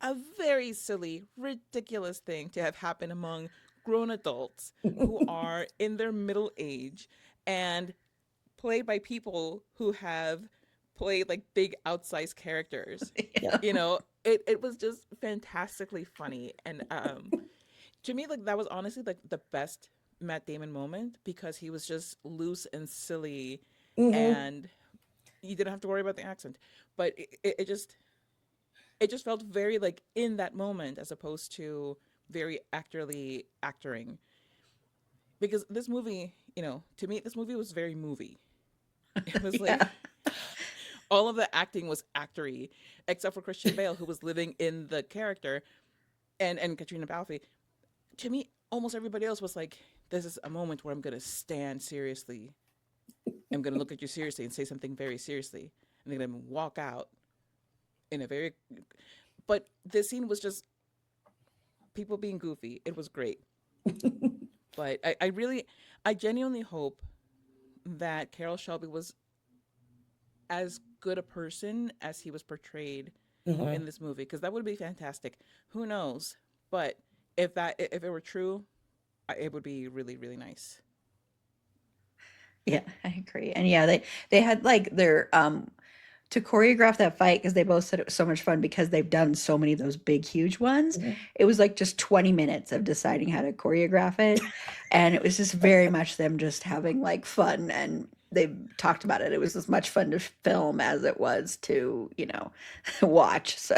S2: a very silly, ridiculous thing to have happen among grown adults who are in their middle age and played by people who have played like big outsized characters.
S3: Yeah.
S2: It was just fantastically funny. And to me, like that was honestly like the best Matt Damon moment because he was just loose and silly,
S3: Hmm.
S2: and you didn't have to worry about the accent. But it just felt very like in that moment as opposed to very actorly actoring. Because this movie, to me, this movie was very movie. It was
S1: Yeah.
S2: like all of the acting was actory, except for Christian Bale, who was living in the character, and Katrina Balfe. To me, almost everybody else was like, "This is a moment where I'm gonna stand seriously. I'm gonna look at you seriously and say something very seriously, and then walk out in a very." But this scene was just people being goofy. It was great, but I genuinely hope that Carroll Shelby was as good a person as he was portrayed
S3: Hmm.
S2: in this movie because that would be fantastic. Who knows? But if it were true, it would be really really nice.
S1: Yeah, I agree. And yeah, they had like their to choreograph that fight, because they both said it was so much fun because they've done so many of those big, huge ones.
S3: Mhm.
S1: It was like just 20 minutes of deciding how to choreograph it. And it was just very much them just having like fun. And they talked about it. It was as much fun to film as it was to, watch. So,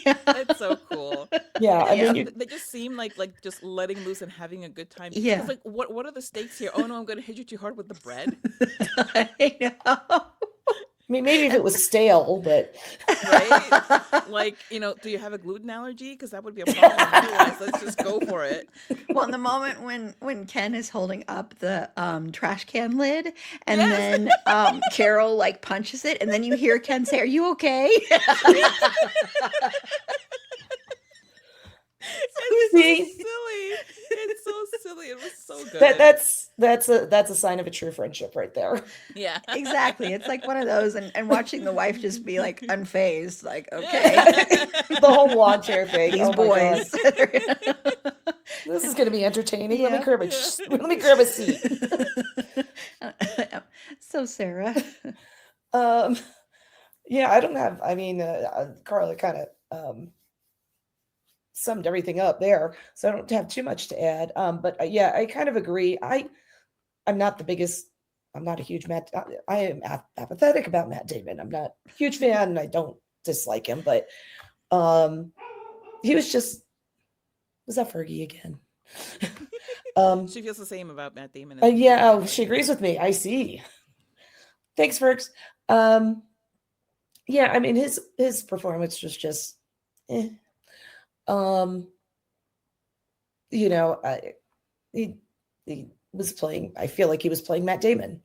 S1: yeah.
S2: It's so cool.
S3: Yeah, I
S2: Yeah,
S3: mean,
S1: Yep.
S3: you,
S2: they just seem like just letting loose and having a good time. Because
S1: Yeah.
S2: like, what are the stakes here? Oh no, I'm gonna hit you too hard with the bread,
S1: I know.
S3: I mean, maybe if it was stale, but
S2: right? Like, do you have a gluten allergy? Because that would be a problem. Otherwise, let's just go for it.
S1: Well, in the moment when Ken is holding up the trash can lid, and
S2: Yes,
S1: then Carol like punches it, and then you hear Ken say, "Are you okay?"
S2: it's so
S3: see,
S2: silly. It's so silly. It was so
S3: that
S2: good.
S3: that's a sign of a true friendship right there.
S2: Yeah.
S1: Exactly. It's like one of those, and watching the wife just be like unfazed, like, okay,
S3: The whole lawn chair thing.
S1: these
S3: Oh my god,
S1: boys.
S3: this is going to be entertaining. Let me
S1: Yeah.
S3: grab a
S2: Yeah.
S3: let me grab a seat.
S1: So Sarah.
S3: Um, yeah, I don't have. I mean, Carla kind of summed everything up there, so I don't have too much to add. But yeah, I kind of agree. I'm not the biggest. I'm not a huge Matt. I am apathetic about Matt Damon. I'm not a huge fan. I don't dislike him, but um, he was that Fergie again? um,
S2: She feels the same about Matt Damon as we do.
S3: yeah, oh, she agrees with me. I see. Thanks, Fergs. Um, yeah, I mean his performance was just, eh. um, I, he he was playing. I feel like he was playing Matt Damon.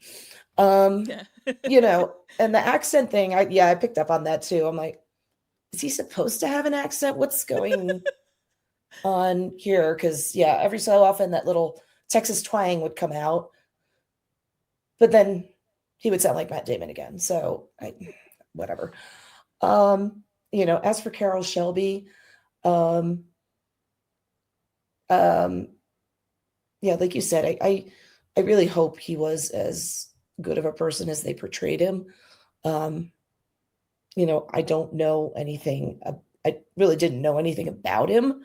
S3: Um,
S2: Yeah.
S3: and the accent thing. I picked up on that too. I'm like, is he supposed to have an accent? What's going on here? Because yeah, every so often that little Texas twang would come out, but then he would sound like Matt Damon again. So whatever. As for Carol Shelby, um, um, yeah, like you said, I really hope he was as good of a person as they portrayed him. Um, I don't know anything. I really didn't know anything about him,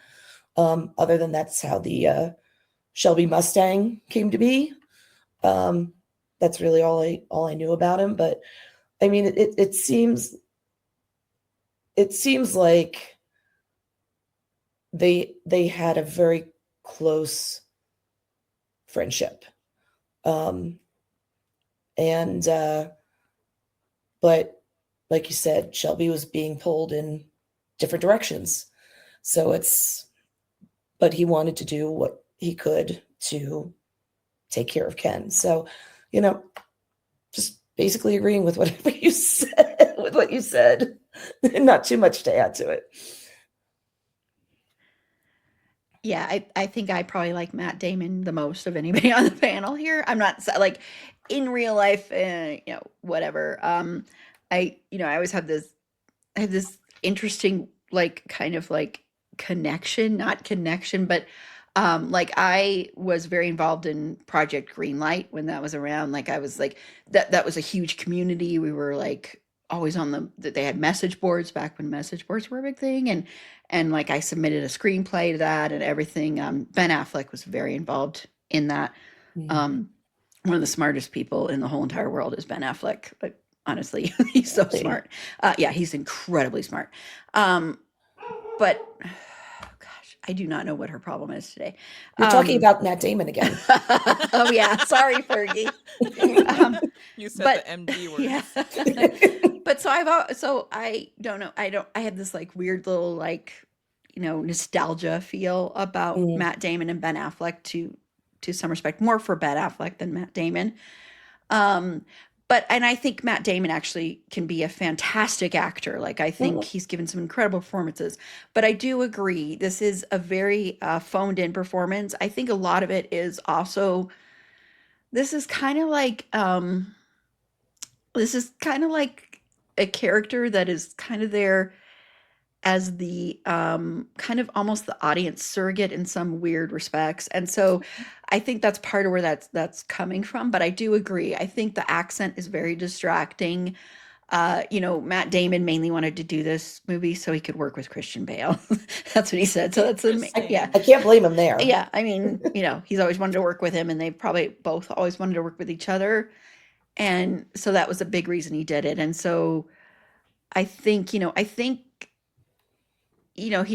S3: other than that's how the Shelby Mustang came to be. Um, that's really all I knew about him. But I mean, it seems like they had a very close friendship. Um, and but like you said, Shelby was being pulled in different directions. So but he wanted to do what he could to take care of Ken. So, you know, just basically agreeing with whatever you said, with what you said. Not too much to add to it.
S1: Yeah, I think I probably like Matt Damon the most of anybody on the panel here. I'm not like in real life, whatever. I always have this interesting like kind of like connection, not connection, but like I was very involved in Project Greenlight when that was around. Like I was like that was a huge community. We were like always on they had message boards back when message boards were a big thing, and like I submitted a screenplay to that and everything. Ben Affleck was very involved in that.
S3: Mm,
S1: Um, one of the smartest people in the whole entire world is Ben Affleck. But honestly, he's so
S3: really.
S1: smart. Yeah, he's incredibly smart. Um, but gosh, I do not know what her problem is today.
S3: We're talking
S1: Um,
S3: about Matt Damon again.
S1: oh yeah, sorry, Fergie. Um,
S2: You said the
S1: but
S2: MD
S1: yeah,
S2: words.
S1: but so I don't know. I have this like weird little like nostalgia feel about
S3: Mm,
S1: Matt Damon and Ben Affleck to some respect, more for Ben Affleck than Matt Damon. Um, and I think Matt Damon actually can be a fantastic actor. Like I think
S3: mm,
S1: he's given some incredible performances. But I do agree, this is a very phoned in performance. I think a lot of it is also this is kind of like this is kind of like a character that is kind of there as the kind of almost the audience surrogate in some weird respects. And so I think that's part of where that's coming from. But I do agree. I think the accent is very distracting. Matt Damon mainly wanted to do this movie so he could work with Christian Bale. That's what he said. So yeah.
S3: I
S2: Interesting.
S3: can't blame him there.
S1: Yeah, I mean, he's always wanted to work with him, and they probably both always wanted to work with each other. And so that was a big reason he did it. And so I think he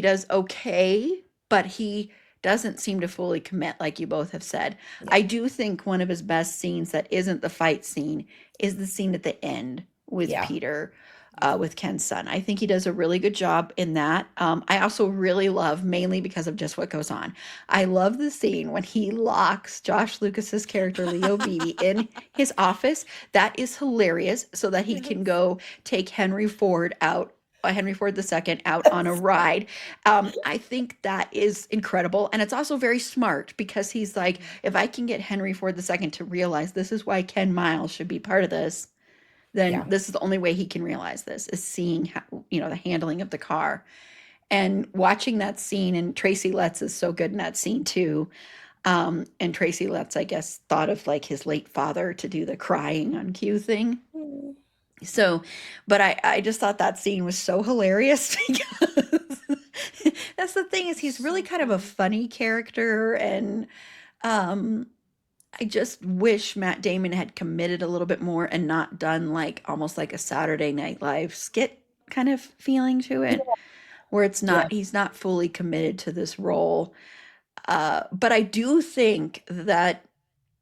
S1: does okay, but he doesn't seem to fully commit, like you both have said.
S3: Yeah.
S1: I do think one of his best scenes that isn't the fight scene is the scene at the end with
S3: Yeah.
S1: Peter, with Ken's son. I think he does a really good job in that. I also really love, mainly because of just what goes on, I love the scene when he locks Josh Lucas's character, Leo Beebe, in his office. That is hilarious, so that he
S2: Yes.
S1: can go take Henry Ford out, Henry Ford II, out on a
S3: That's funny.
S1: ride. I think that is incredible. And it's also very smart because he's like,
S2: Mhm.
S1: if I can get Henry Ford II to realize this is why Ken Miles should be part of this, then
S3: Yeah.
S1: this is the only way he can realize this, is seeing how, the handling of the car. And watching that scene, and Tracy Letts is so good in that scene too. And Tracy Letts, I guess, thought of like his late father to do the crying on cue thing.
S3: Mm.
S1: So, but I just thought that scene was so hilarious because that's the thing, is he's really
S2: So
S1: kind of a
S2: funny.
S1: funny character. And um I just wish Matt Damon had committed a little bit more and not done like almost like a Saturday Night Live skit kind of feeling to
S3: Yeah.
S1: it, where
S3: Yeah.
S1: he's not fully committed to this role. But I do think that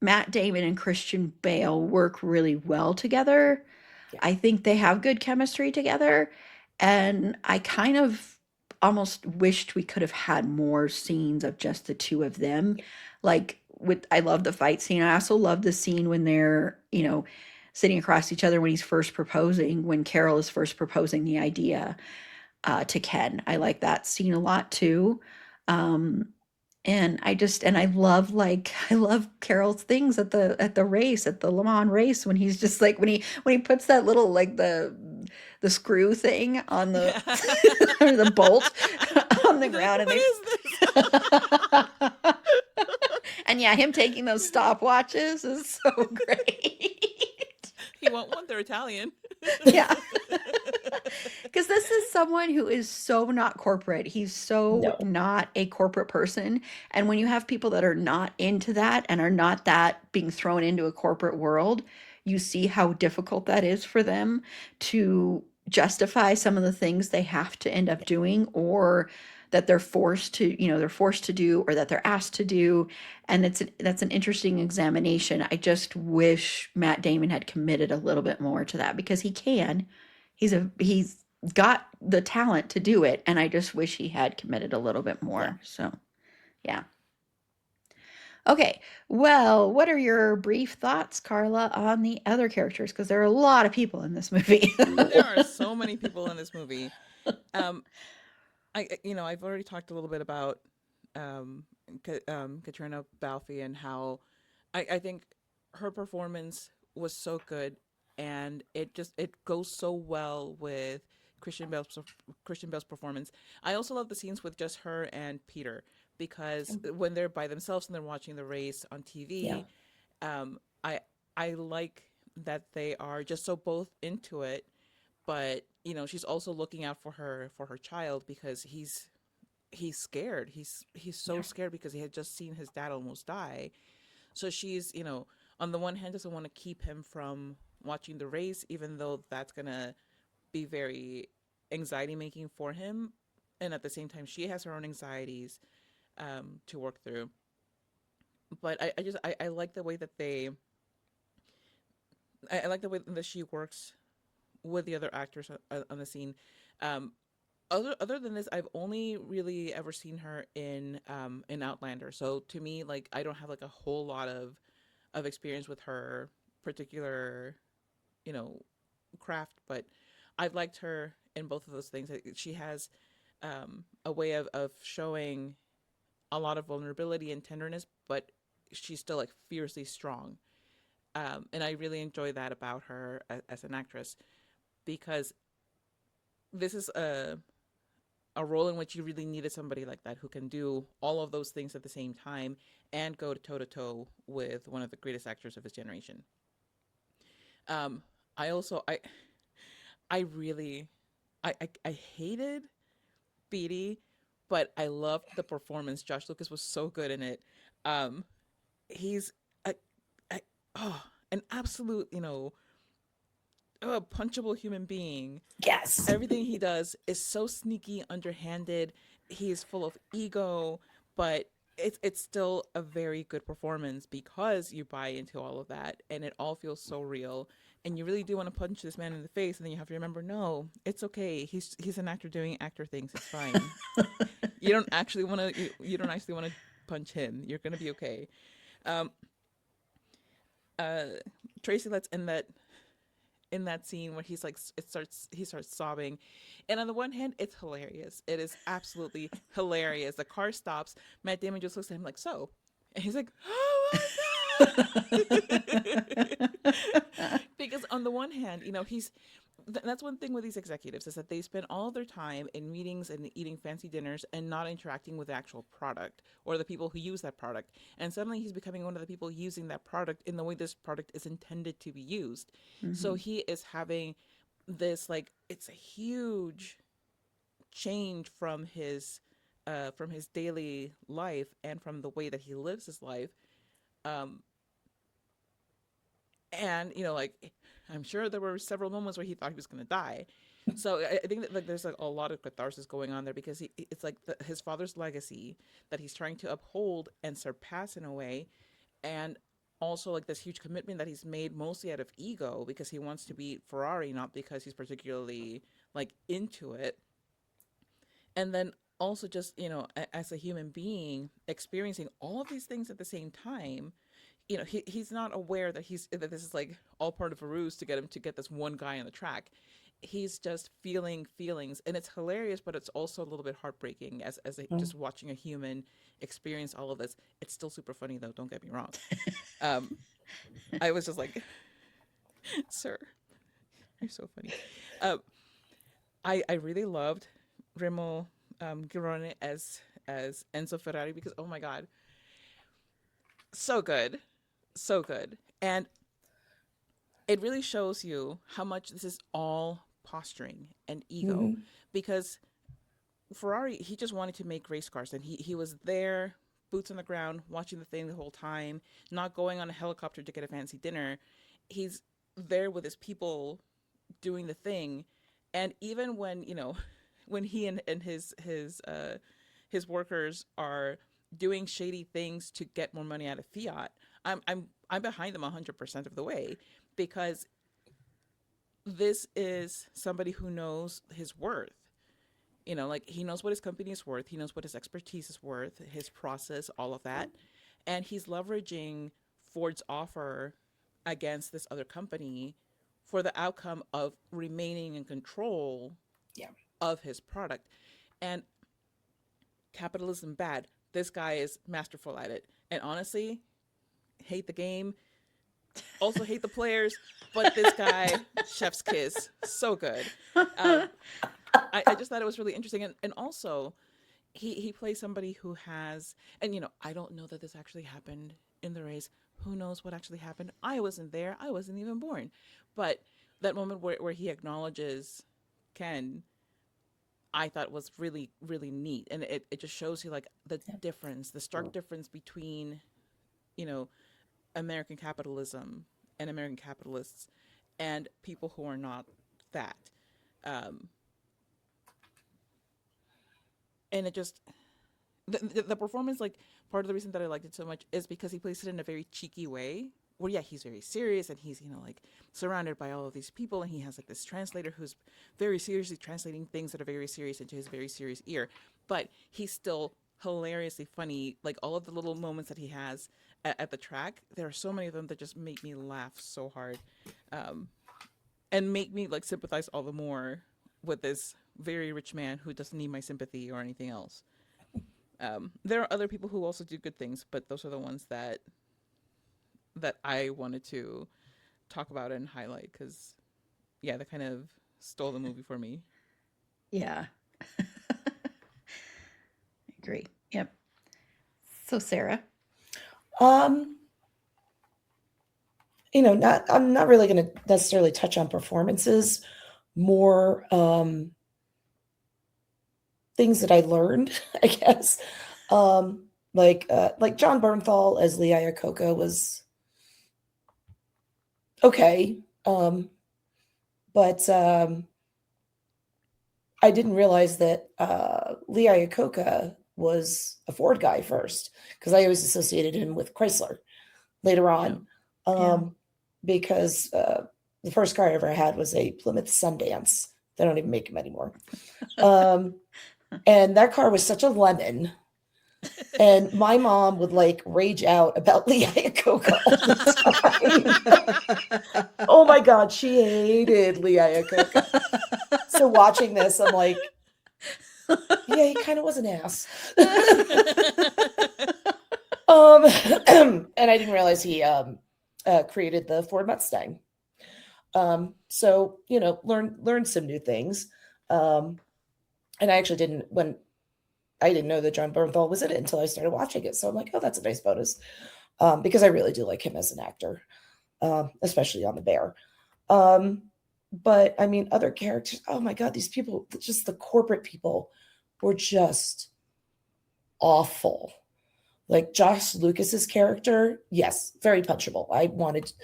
S1: Matt Damon and Christian Bale work really well together.
S3: Yeah.
S1: I think they have good chemistry together. And I kind of almost wished we could have had more scenes of just the two of them. Like, I love the fight scene. I also love the scene when they're, sitting across each other when he's first proposing, when Carroll is first proposing the idea to Ken. I like that scene a lot too. Um, and I love, like, I love Carol's things at the race, at the Le Mans race, when he's just like, when he puts that little, like, the screw thing on the
S2: Yeah.
S1: or the bolt on the
S2: He's like,
S1: ground, and
S2: what
S1: they
S2: is this?
S1: and yeah, him taking those stopwatches is so great.
S2: He won't want their Italian.
S1: Yeah. Because this is someone who is so not corporate. He's so
S3: No.
S1: not a corporate person. And when you have people that are not into that and are not that being thrown into a corporate world, you see how difficult that is for them to justify some of the things they have to end up
S3: Yeah.
S1: doing, or that they're forced to do, or that they're asked to do. And that's an interesting examination. I just wish Matt Damon had committed a little bit more to that, because he can. He's got the talent to do it, and I just wish he had committed a little bit
S3: Yeah.
S1: more. So, yeah. Okay. Well, what are your brief thoughts, Carla, on the other characters? Because there are a lot of people in this movie.
S2: There are so many people in this movie. Um, I've already talked a little bit about um, Katrina Balfe and how I think her performance was so good, and it goes so well with Christian Bale's Christian Bale's performance. I also love the scenes with just her and Peter, because when they're by themselves and they're watching the race on
S3: Yeah.
S2: TV, um, I I like that they are just so both into it, but she's also looking out for her child, because he's scared. He's so
S3: Yeah.
S2: scared because he had just seen his dad almost die. So she's, on the one hand doesn't want to keep him from watching the race, even though that's gonna be very anxiety making for him. And at the same time, she has her own anxieties to work through. But I like the way that I like the way that she works with the other actors on the scene. Um, other than this, I've only really ever seen her in Outlander. So to me, like, I don't have like a whole lot of experience with her particular, you know, craft, but I've liked her in both of those things. She has a way of showing a lot of vulnerability and tenderness, but she's still like fiercely strong. And I really enjoy that about her as an actress, because this is a role in which you really needed somebody like that, who can do all of those things at the same time and go toe to toe with one of the greatest actors of his generation. Um, I also I really, I hated Beatty, but I loved the performance. Josh Lucas was so good in it. Um, he's a, a oh, an absolute, punchable human being.
S3: Yes.
S2: Everything he does is so sneaky, underhanded. He is full of ego, but it's still a very good performance because you buy into all of that and it all feels so real. And you really do want to punch this man in the face, and then you have to remember, no, it's okay. He's an actor doing actor things. It's fine. You don't actually want to punch him. You're gonna be okay. Um, uh, Tracy lets in that scene where he starts sobbing, and on the one hand it's hilarious, it is absolutely hilarious. The car stops, Matt Damon just looks at him like, so, and he's like, oh my god. Because on the one hand, that's one thing with these executives, is that they spend all of their time in meetings and eating fancy dinners and not interacting with the actual product or the people who use that product. And suddenly he's becoming one of the people using that product in the way this product is intended to be used. So
S1: Mm-hmm.
S2: he is having this, like, it's a huge change from his daily life and from the way that he lives his life. Um, and like, I'm sure there were several moments where he thought he was going to die. So I think that, like, there's like a lot of catharsis going on there, because it's like his father's legacy that he's trying to uphold and surpass in a way, and also like this huge commitment that he's made mostly out of ego because he wants to beat Ferrari, not because he's particularly like into it. And then also just, as a human being experiencing all of these things at the same time, he's not aware that this is like all part of a ruse to get this one guy on the track. He's just feeling feelings, and it's hilarious, but it's also a little bit heartbreaking
S3: Mm.
S2: just watching a human experience all of this. It's still super funny though, don't get me wrong. um I was just like, sir, you're so funny. um I really loved Remo Girone as Enzo Ferrari, because, oh my god, so good, so good. And it really shows you how much this is all posturing and ego,
S3: Hmm.
S2: because Ferrari, he just wanted to make race cars, and he was there, boots on the ground, watching the thing the whole time, not going on a helicopter to get a fancy dinner. He's there with his people doing the thing. And even when, when he and his workers are doing shady things to get more money out of Fiat, I'm behind them 100% of the way, because this is somebody who knows his worth. Like, he knows what his company is worth, he knows what his expertise is worth, his process, all of that. And he's leveraging Ford's offer against this other company for the outcome of remaining in control
S3: Yeah.
S2: of his product. And capitalism bad. This guy is masterful at it. And honestly, hate the game, also hate the players, but this guy, chef's kiss, so good. Um, I just thought it was really interesting. And also, he plays somebody who has, and I don't know that this actually happened in the race. Who knows what actually happened? I wasn't there. I wasn't even born. But that moment where he acknowledges Ken, I thought was really, really neat. And it just shows you, like, the
S3: Yeah.
S2: difference, the stark difference between, you know, American capitalism and American capitalists and people who are not that. Um, and it just, the performance, like, part of the reason that I liked it so much is because he plays it in a very cheeky way. Where, yeah, he's very serious, and he's, like, surrounded by all of these people, and he has, like, this translator who's very seriously translating things that are very serious into his very serious ear. But he's still hilariously funny. Like, all of the little moments that he has at the track, there are so many of them that just make me laugh so hard, um, and make me, like, sympathize all the more with this very rich man who doesn't need my sympathy or anything else. There are other people who also do good things, but those are the ones that I wanted to talk about and highlight, because, yeah, that kind of stole the movie for me.
S1: Yeah, I agree. Yep. So, Sarah.
S3: Um, not I'm not really going to necessarily touch on performances, more things that I learned, I guess. Like John Bernthal as Lee Iacocca was okay. But I didn't realize that Lee Iacocca was a Ford guy first, because I always associated him with Chrysler later
S2: Yeah.
S3: on. Because the first car I ever had was a Plymouth Sundance. They don't even make them anymore. And that car was such a lemon. And my mom would like rage out about Lee Iacocca all the time. Oh my God, she hated Lee Iacocca. So watching this, I'm like, yeah, he kind of was an ass. And I didn't realize he created the Ford Mustang. So learn some new things. And I actually didn't know that John Bernthal was in it until I started watching it. So I'm like, oh, that's a nice bonus. Because I really do like him as an actor, especially on The Bear. But I mean, other characters, oh my God, these people, just the corporate people were just awful. Like Josh Lucas's character, yes, very punchable. I've wanted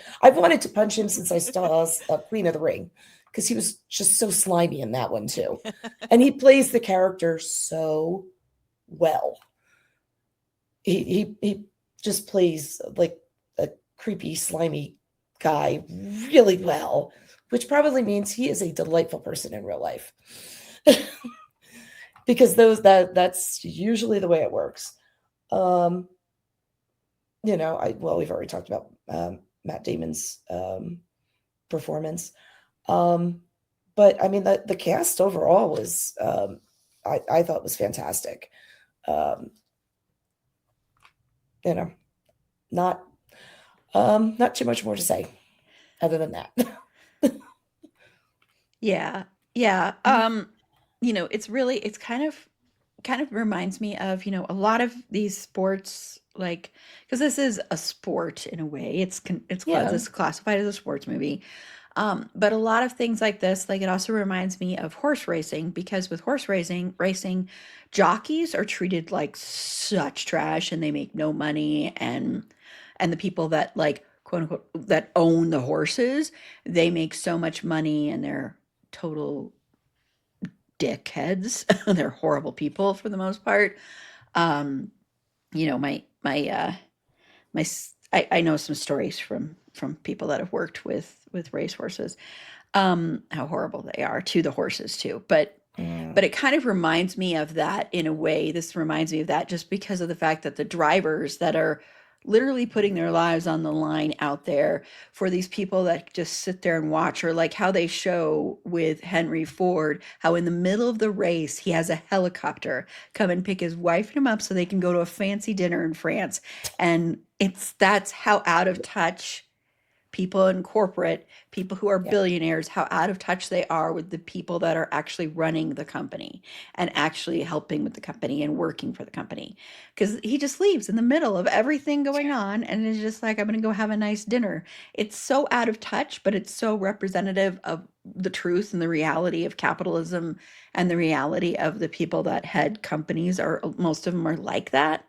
S3: to punch him since I saw Queen of the Ring, because he was just so slimy in that one too. And he plays the character so well. He just plays like a creepy, slimy guy really well, which probably means he is a delightful person in real life. Because that's usually the way it works. We've already talked about Matt Damon's performance. But I mean, the cast overall was, I thought was fantastic. Um, you know, not not too much more to say other than that.
S1: Yeah. Yeah. It's kind of reminds me of, a lot of these sports, like, because this is a sport in a way.
S3: Yeah,
S1: This is classified as a sports movie. But a lot of things like this, like, it also reminds me of horse racing, because with racing, jockeys are treated like such trash, and they make no money, and the people that, like, quote unquote, that own the horses, they make so much money, and they're total dickheads. They're horrible people for the most part. Um, I know some stories from people that have worked with racehorses, how horrible they are to the horses too. But it kind of reminds me of that in a way. This reminds me of that just because of the fact that the drivers that are literally putting their lives on the line out there for these people that just sit there and watch, or like how they show with Henry Ford, how in the middle of the race he has a helicopter come and pick his wife and him up so they can go to a fancy dinner in France. And that's how out of touch people in corporate, people who are
S3: yeah,
S1: billionaires, how out of touch they are with the people that are actually running the company and actually helping with the company and working for the company. Because he just leaves in the middle of everything going on and is just like, I'm going to go have a nice dinner. It's so out of touch, but it's so representative of the truth and the reality of capitalism and the reality of the people that head companies, are most of them are like that.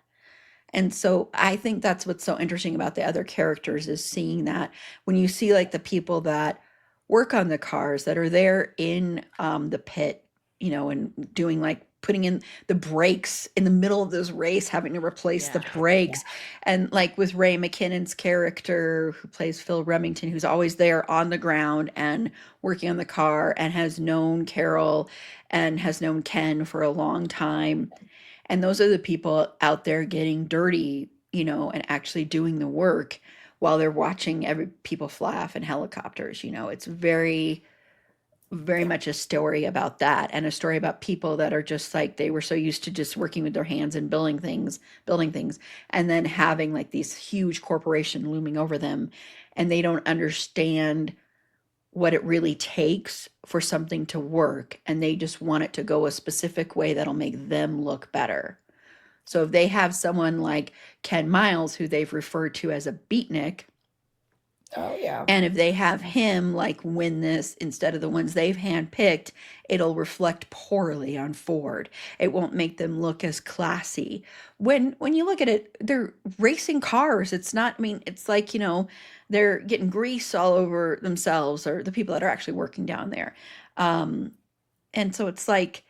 S1: And so I think that's what's so interesting about the other characters, is seeing that when you see like the people that work on the cars, that are there in the pit, and doing, like, putting in the brakes in the middle of this race, having to replace the
S2: Yeah.
S3: yeah,
S1: brakes. And like with Ray McKinnon's character, who plays Phil Remington, who's always there on the ground and working on the car, and has known Carroll and has known Ken for a long time. And those are the people out there getting dirty, and actually doing the work while they're watching every people fly off in helicopters. It's very, very
S3: yeah,
S1: much a story about that, and a story about people that are just like, they were so used to just working with their hands and building things, and then having like these huge corporation looming over them, and they don't understand what it really takes for something to work, and they just want it to go a specific way that'll make them look better. So if they have someone like Ken Miles, who they've referred to as a beatnik,
S3: Oh yeah.
S1: And if they have him like win this instead of the ones they've handpicked, it'll reflect poorly on Ford. It won't make them look as classy. When you look at it, they're racing cars. It's not, I mean, it's like, they're getting grease all over themselves, or the people that are actually working down there. Um, and so it's like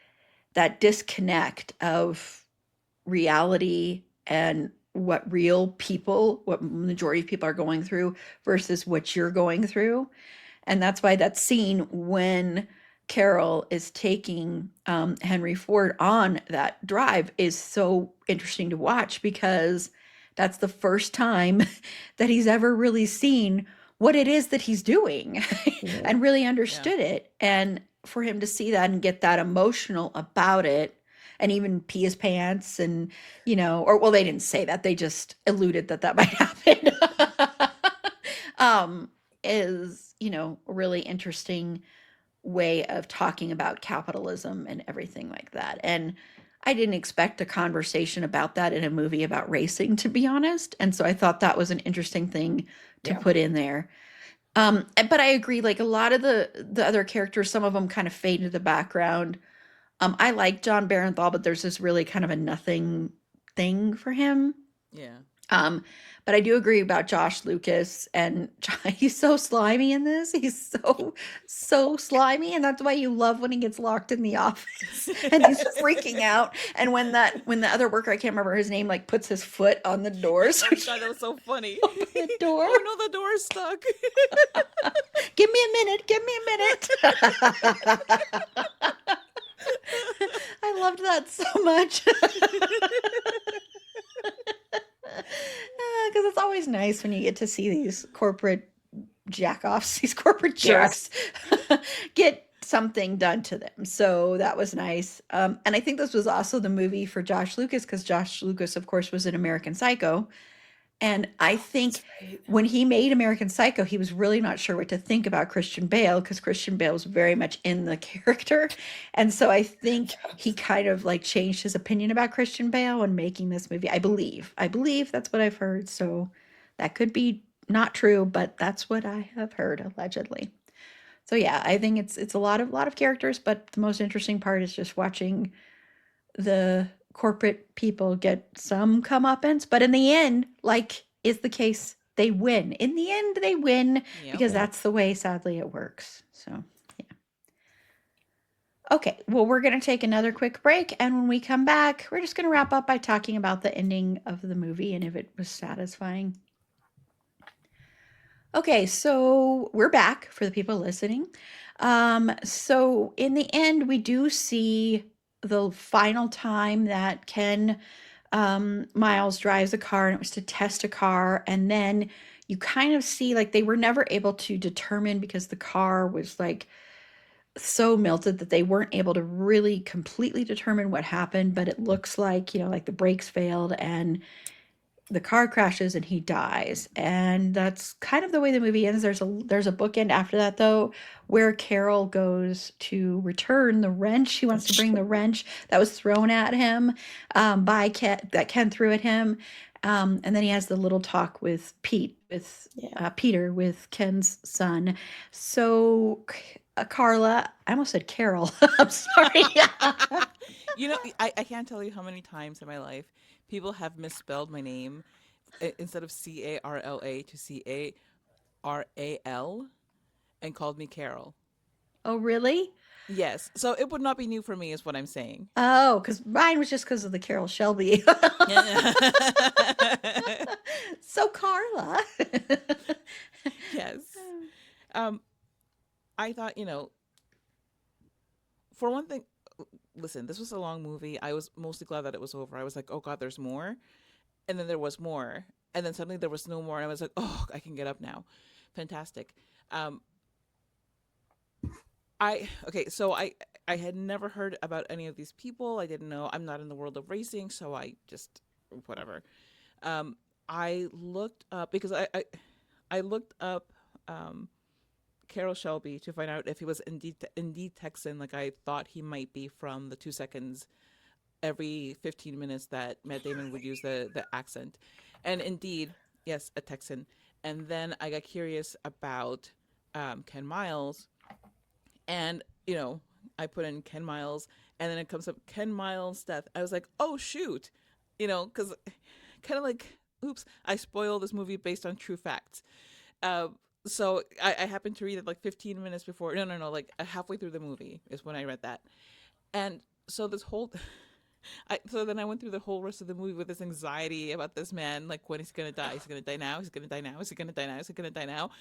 S1: that disconnect of reality and what majority of people are going through versus what you're going through. And that's why that scene when Carroll is taking Henry Ford on that drive is so interesting to watch, because that's the first time that he's ever really seen what it is that he's doing
S3: Mhm.
S1: and really
S2: Yeah.
S1: understood it. And for him to see that and get that emotional about it and even pee his pants and, or well, they didn't say that. They just alluded that that might happen. um, is, a really interesting way of talking about capitalism and everything like that. And I didn't expect a conversation about that in a movie about racing, to be honest. And so I thought that was an interesting thing to
S3: Yeah.
S1: put in there. But I agree, like a lot of the other characters, some of them kind of fade into the background. I like John Barenthal, but there's this really kind of a nothing thing for him.
S2: Yeah.
S1: Um, but I do agree about Josh Lucas, and he's so slimy in this. He's so slimy, and that's why you love when he gets locked in the office and he's freaking out. And when the other worker, I can't remember his name, like puts his foot on the door, so
S2: Oh
S1: she
S2: God, that was so funny.
S1: open the door.
S2: Oh no, the door is stuck.
S1: Give me a minute. Give me a minute. I loved that so much. Because it's always nice when you get to see these corporate jack-offs, these corporate
S3: Yes.
S1: jerks, get something done to them. So that was nice. And I think this was also the movie for Josh Lucas, because Josh Lucas, of course, was in American Psycho. And I think
S3: That's right.
S1: when he made American Psycho, he was really not sure what to think about Christian Bale, because Christian Bale was very much in the character. And so I think he
S3: Yes.
S1: kind of like changed his opinion about Christian Bale when making this movie. I believe. I believe that's what I've heard. So that could be not true, but that's what I have heard allegedly. So yeah, I think it's a lot of characters, but the most interesting part is just watching the corporate people get some comeuppance, but in the end, like is the case, they win. In the end, they win,
S2: Yep.
S1: because
S3: Yeah.
S1: that's the way, sadly, it works. So, yeah. Okay, well, we're going to take another quick break. And when we come back, we're just going to wrap up by talking about the ending of the movie and if it was satisfying. Okay, so we're back for the people listening. So in the end, we do see the final time that Ken Miles drives a car, and it was to test a car. And then you kind of see like they were never able to determine, because the car was like so melted that they weren't able to really completely determine what happened. But it looks like, like the brakes failed and the car crashes and he dies. And that's kind of the way the movie ends. There's a bookend after that, though, where Carroll goes to return the wrench. He wants to bring the wrench that was thrown at him, by Ken, that Ken threw at him. And then he has the little talk with
S3: Yeah.
S1: Peter, with Ken's son. So Carla, I almost said Carol. I'm sorry.
S2: I can't tell you how many times in my life people have misspelled my name, instead of Carla to Caral, and called me Carol.
S1: Oh, really?
S2: Yes. So it would not be new for me, is what I'm saying.
S1: Oh, because mine was just because of the Carol Shelby. So Carla.
S2: Yes. Um, I thought, for one thing, listen, this was a long movie. I was mostly glad that it was over. I was like, oh God, there's more. And then there was more. And then suddenly there was no more. And I was like, oh, I can get up now. Fantastic. Um, so I had never heard about any of these people. I didn't know. I'm not in the world of racing, so I just whatever. Um, I looked up because I looked up Carroll Shelby to find out if he was indeed Texan, like I thought he might be, from the 2 seconds every 15 minutes that Matt Damon would use the accent. And indeed, yes, a Texan. And then I got curious about Ken Miles, and I put in Ken Miles, and then it comes up Ken Miles' death. I was like, oh shoot, because kind of like, oops, I spoiled this movie based on true facts. Uh, so I happened to read it like 15 minutes before. No, no, no, like halfway through the movie is when I read that, and so this whole so then I went through the whole rest of the movie with this anxiety about this man, like when he's gonna die. He's gonna die now. He's gonna die now. Is he gonna die now? Is he gonna die now?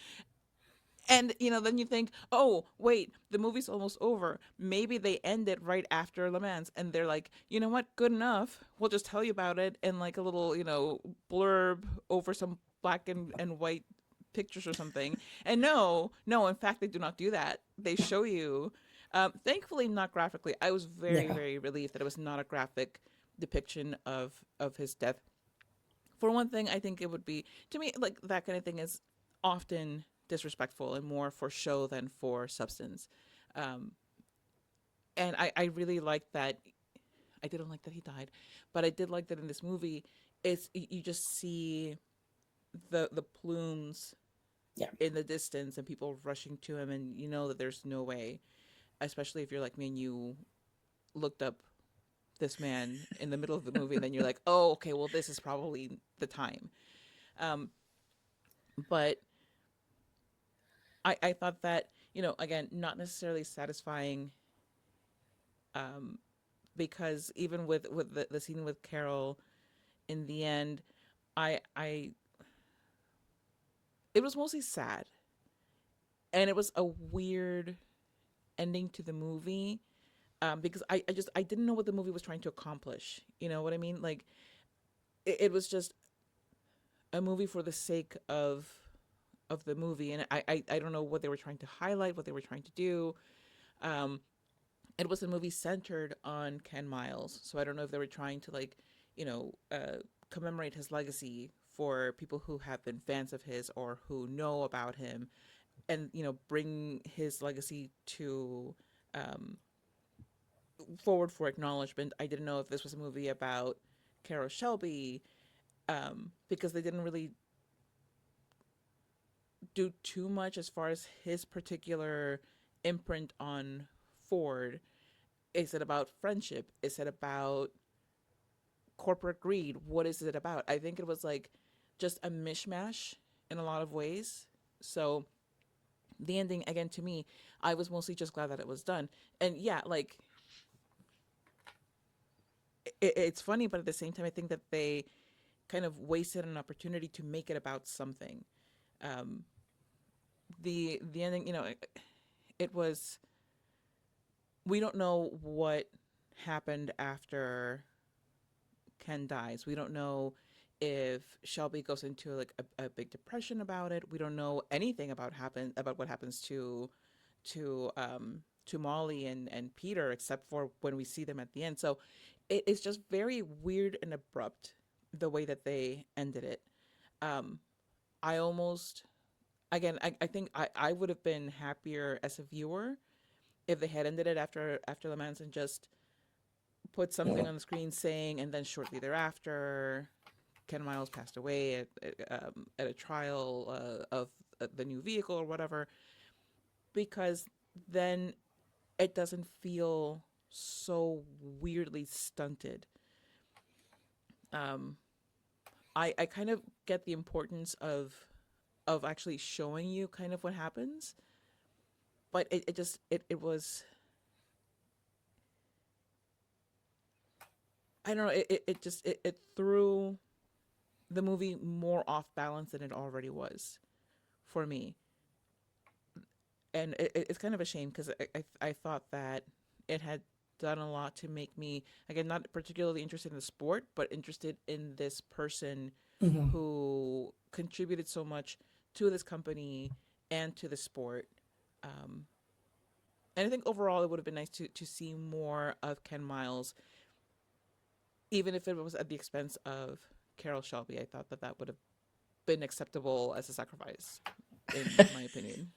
S2: And then you think, oh wait, the movie's almost over. Maybe they end it right after Le Mans, and they're like, you know what? Good enough. We'll just tell you about it in like a little, blurb over some black and white pictures or something. And no, no, in fact, they do not do that. They show you. Thankfully, not graphically. I was very,
S3: Yeah.
S2: very relieved that it was not a graphic depiction of his death. For one thing, I think it would be, to me, like that kind of thing is often disrespectful and more for show than for substance. Um, and I really liked that. I didn't like that he died, but I did like that in this movie. You just see the plumes
S3: Yeah.
S2: in the distance and people rushing to him, and you know that there's no way, especially if you're like me and you looked up this man in the middle of the movie, and then you're like, oh, okay, well, this is probably the time. Um, but I thought that, again, not necessarily satisfying, um, because even with the scene with Carroll in the end, I it was mostly sad, and it was a weird ending to the movie, because I didn't know what the movie was trying to accomplish. You know what I mean? Like it was just a movie for the sake of the movie, and I don't know what they were trying to highlight, what they were trying to do. Um, it was a movie centered on Ken Miles, so I don't know if they were trying to like, commemorate his legacy for people who have been fans of his or who know about him, and bring his legacy to um, forward for acknowledgement. I didn't know if this was a movie about Carol Shelby, because they didn't really do too much as far as his particular imprint on Ford. Is it about friendship? Is it about corporate greed? What is it about? I think it was like just a mishmash in a lot of ways. So the ending, again, to me, I was mostly just glad that it was done. And yeah, like it's funny, but at the same time, I think that they kind of wasted an opportunity to make it about something. Um, the ending, it was, we don't know what happened after Ken dies. We don't know if Shelby goes into like a big depression about it. We don't know anything about what happens to Molly and Peter, except for when we see them at the end. So it's just very weird and abrupt the way that they ended it. Um, I almost, again, I think I would have been happier as a viewer if they had ended it after Le Mans and just put something on the screen saying, and then shortly thereafter, Ken Miles passed away at a trial of the new vehicle or whatever, because then it doesn't feel so weirdly stunted. Um, I kind of get the importance of actually showing you kind of what happens, but it just it was, I don't know, it threw the movie more off balance than it already was for me. And it's kind of a shame because I thought that it had done a lot to make me, again, not particularly interested in the sport, but interested in this person
S3: Hmm.
S2: who contributed so much to this company and to the sport. Um, and I think overall it would have been nice to see more of Ken Miles, even if it was at the expense of Carol Shelby. I thought that that would have been acceptable as a sacrifice, in my opinion.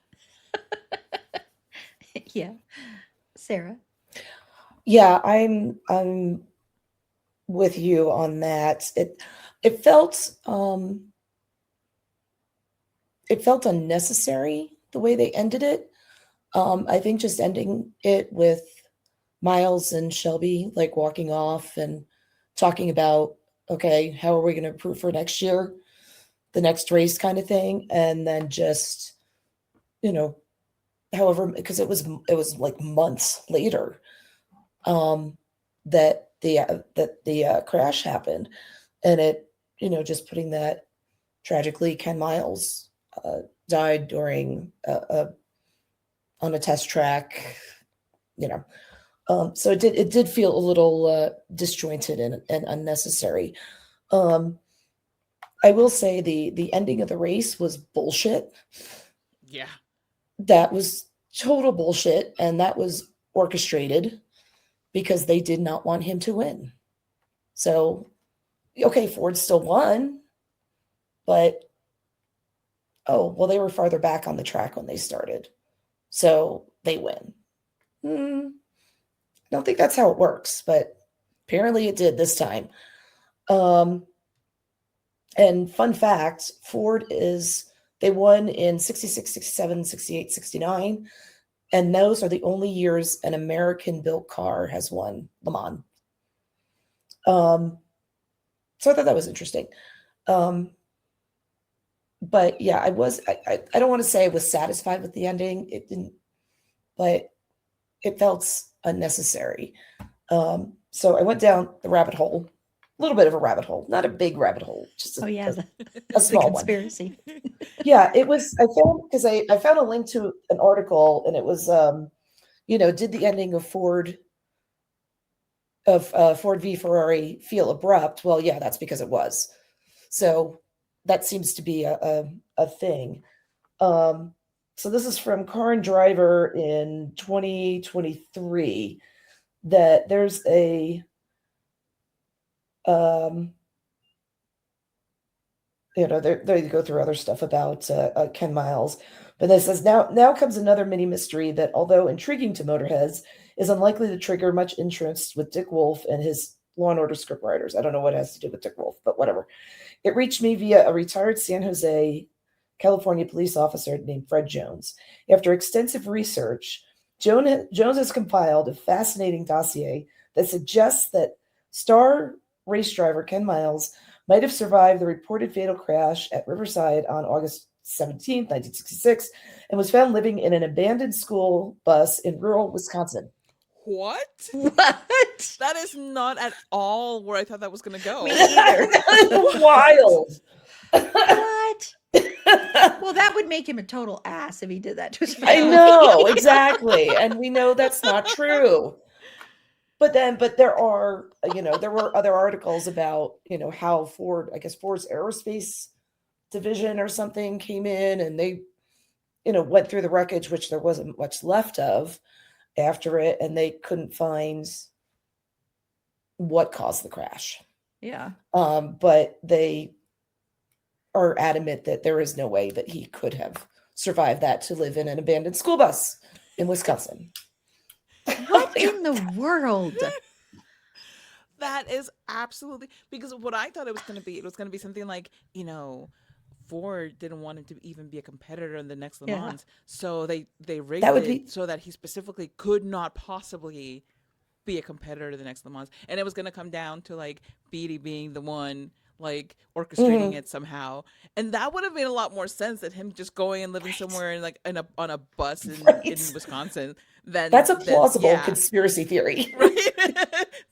S1: Yeah. Sarah.
S3: Yeah, I'm with you on that. It felt it felt unnecessary the way they ended it. I think just ending it with Miles and Shelby like walking off and talking about, okay, how are we going to improve for next year, the next race kind of thing, and then just, you know, however, because it was like months later, um, that the crash happened, and it, just putting that tragically, Ken Miles died during on a test track, you know. So it did feel a little disjointed and unnecessary. Um, I will say the ending of the race was bullshit.
S2: Yeah.
S3: That was total bullshit, and that was orchestrated because they did not want him to win. So, okay, Ford still won, but oh, well, they were farther back on the track when they started, so they win. I don't think that's how it works, but apparently it did this time. Um, and fun fact, they won in 66, 67, 68, 69. And those are the only years an American-built car has won Le Mans. So I thought that was interesting. But yeah, I don't want to say I was satisfied with the ending. It didn't, but it felt unnecessary. So I went down the rabbit hole, a little bit of a rabbit hole, not a big rabbit hole, just
S1: Oh yeah, the
S3: a small one.
S1: conspiracy.
S3: Yeah, it was. I found a link to an article, and it was, did the ending of Ford v Ferrari feel abrupt? Well, yeah, that's because it was. So that seems to be a thing. So this is from Car and Driver in 2023. That there's a they go through other stuff about Ken Miles, but this says now comes another mini mystery that, although intriguing to motorheads, is unlikely to trigger much interest with Dick Wolf and his Law and Order scriptwriters. I don't know what it has to do with Dick Wolf, but whatever. It reached me via a retired San Jose, California police officer named Fred Jones. After extensive research, Jones has compiled a fascinating dossier that suggests that star race driver Ken Miles might have survived the reported fatal crash at Riverside on August 17, 1966, and was found living in an abandoned school bus in rural Wisconsin.
S2: What?
S1: What?
S2: That is not at all where I thought that was going to go.
S1: Me either.
S3: Wild.
S1: What? Well, that would make him a total ass if he did that to his
S3: I
S1: family.
S3: know, exactly. And we know that's not true. But there are, there were other articles about, how Ford's aerospace division or something came in, and they, went through the wreckage, which there wasn't much left of after it, and they couldn't find what caused the crash.
S1: Yeah.
S3: But they are adamant that there is no way that he could have survived that to live in an abandoned school bus in Wisconsin.
S1: What in the world?
S2: That is absolutely, because what I thought it was going to be something like, Ford didn't want him to even be a competitor in the next Le Mans, so they rigged it so that he specifically could not possibly be a competitor to the next Le Mans, and it was going to come down to like Beatty being the one like orchestrating it somehow, and that would have made a lot more sense than him just going and living somewhere in on a bus in Wisconsin.
S3: That's a plausible conspiracy theory,
S2: right?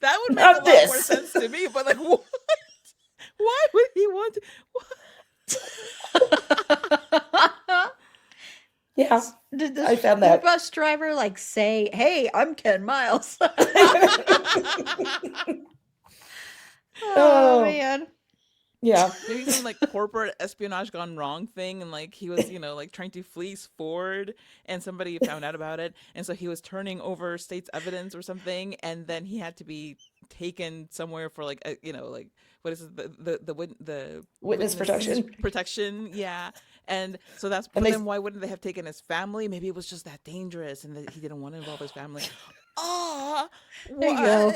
S2: That would make a lot more sense to me. But like, what? Why would he want to?
S3: Yeah,
S1: Did
S3: I found that
S1: bus driver like say, "Hey, I'm Ken Miles"? Oh man.
S3: Yeah.
S2: Maybe some like corporate espionage gone wrong thing, and like he was, like trying to fleece Ford, and somebody found out about it, and so he was turning over state's evidence or something, and then he had to be taken somewhere for like like what is it, the
S3: witness
S2: protection, yeah. And so that's, but then why wouldn't they have taken his family? Maybe it was just that dangerous, and that he didn't want to involve his family.
S1: There you go.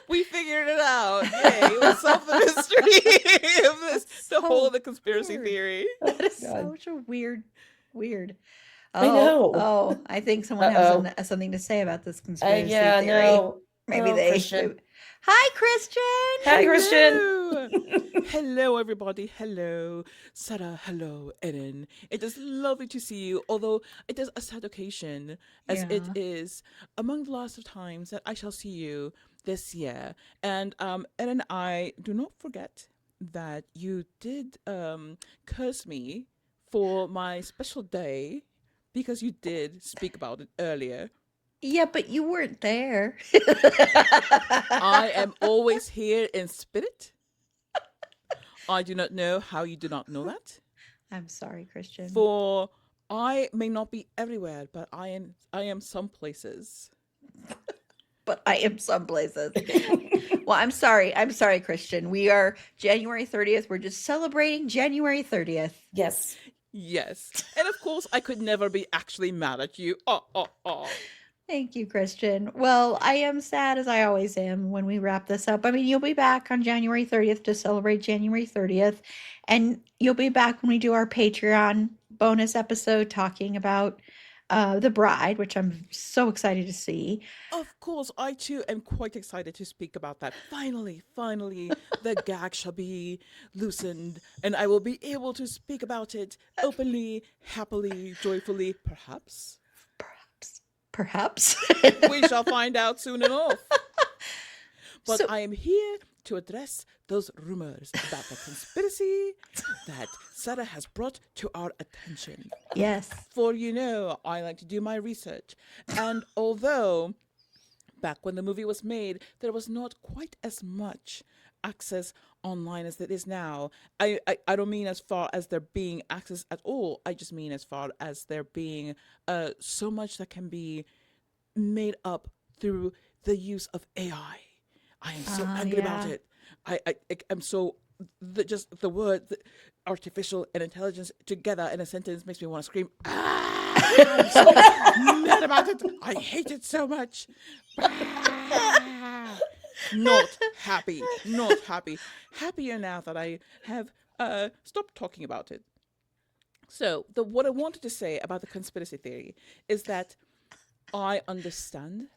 S2: We figured it out. Yay. We solved the mystery of this, the whole of the conspiracy
S1: weird.
S2: theory.
S1: That is
S3: God.
S1: such a weird.
S3: I know.
S1: I think someone has
S3: Uh-oh.
S1: something to say about this conspiracy
S3: Yeah,
S1: theory.
S3: no.
S1: Maybe
S3: Oh,
S1: they.
S3: Christian.
S1: Hi, Christian.
S3: Hi, Christian.
S2: Hello. Hello, everybody. Hello, Sara. Hello, Erin. It is lovely to see you, although it is a sad occasion, as it
S1: Yeah.
S2: is among the last of times that I shall see you this year. And Erin, I do not forget that you did curse me for my special day because you did speak about it earlier.
S1: Yeah, but you weren't there.
S2: I am always here in spirit. I do not know how you do not know that.
S1: I'm sorry, Christian.
S2: For I may not be everywhere, but I am some places.
S1: But I am some places. Well, I'm sorry. I'm sorry, Christian. We are January 30th. We're just celebrating January 30th.
S3: Yes.
S2: Yes. And of course I could never be actually mad at you. Oh.
S1: Thank you, Christian. Well, I am sad as I always am when we wrap this up. I mean, you'll be back on January 30th to celebrate January 30th. And you'll be back when we do our Patreon bonus episode talking about The Bride, which I'm so excited to see.
S2: Of course, I too am quite excited to speak about that. Finally, the gag shall be loosened, and I will be able to speak about it openly, happily, joyfully, perhaps.
S1: Perhaps.
S2: We shall find out soon enough. But
S1: So-
S2: I am here to address those rumors about the conspiracy that Sara has brought to our attention.
S1: Yes.
S2: For I like to do my research. And although back when the movie was made, there was not quite as much access online as it is now. I don't mean as far as there being access at all. I just mean as far as there being so much that can be made up through the use of AI. I am so angry about
S1: yeah.
S2: it. I'm so just the word artificial and intelligence together in a sentence makes me want to scream. I'm so mad about it. I hate it so much. Not happy. Happier now that I have stopped talking about it. So what I wanted to say about the conspiracy theory is that I understand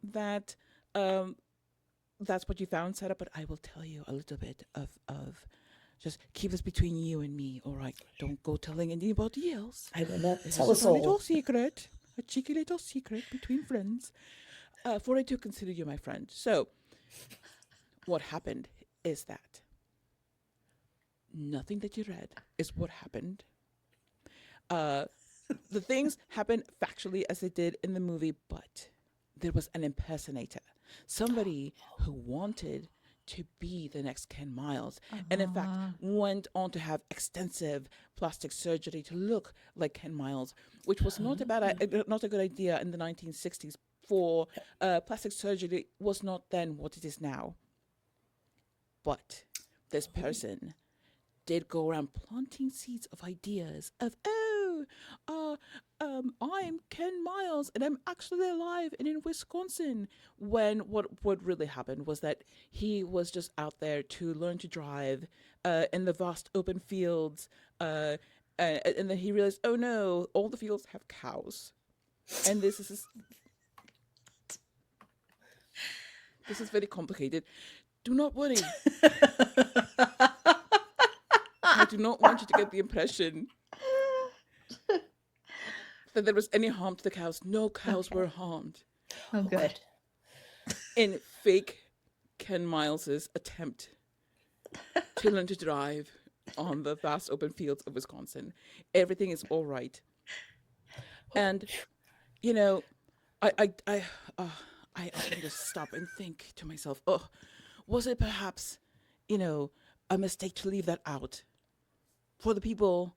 S2: that that's what you found, Sarah, but I will tell you a little bit of just keep this between you and me, all right? Don't go telling anybody else.
S3: I will not
S2: This
S3: tell
S2: is
S3: us
S2: a little
S3: all.
S2: secret, a cheeky little secret between friends. For I do consider you my friend. So, what happened is that nothing that you read is what happened. The things happened factually as they did in the movie, but there was an impersonator, somebody who wanted to be the next Ken Miles, and in fact went on to have extensive plastic surgery to look like Ken Miles, which was not a good idea in the 1960s. For plastic surgery was not then what it is now. But this person did go around planting seeds of ideas of, I'm Ken Miles and I'm actually alive and in Wisconsin. When what really happened was that he was just out there to learn to drive in the vast open fields. And then he realized, oh no, all the fields have cows. And this is very complicated. Do not worry. I do not want you to get the impression that there was any harm to the cows. No cows were harmed
S1: Oh, good.
S2: in fake Ken Miles's attempt to learn to drive on the vast open fields of Wisconsin. Everything is all right. And, I often just stop and think to myself, oh, was it perhaps, a mistake to leave that out? For the people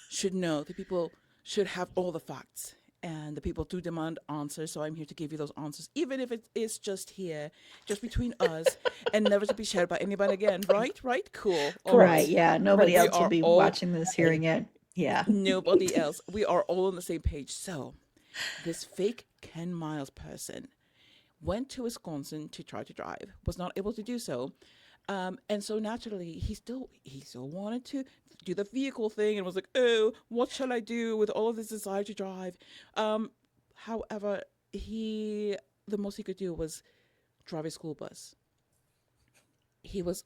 S2: should know, the people should have all the facts, and the people do demand answers, so I'm here to give you those answers, even if it is just here, just between us, and never to be shared by anybody again, right? Cool. All
S1: Right. Yeah. Nobody
S2: We
S1: else will
S2: are
S1: be
S2: all-
S1: watching this, hearing it. Yeah.
S2: Nobody else. We are all on the same page. So, this fake Ken Miles person went to Wisconsin to try to drive, was not able to do so. And so naturally, he still wanted to do the vehicle thing and was like, oh, what shall I do with all of this desire to drive? However, the most he could do was drive a school bus. He was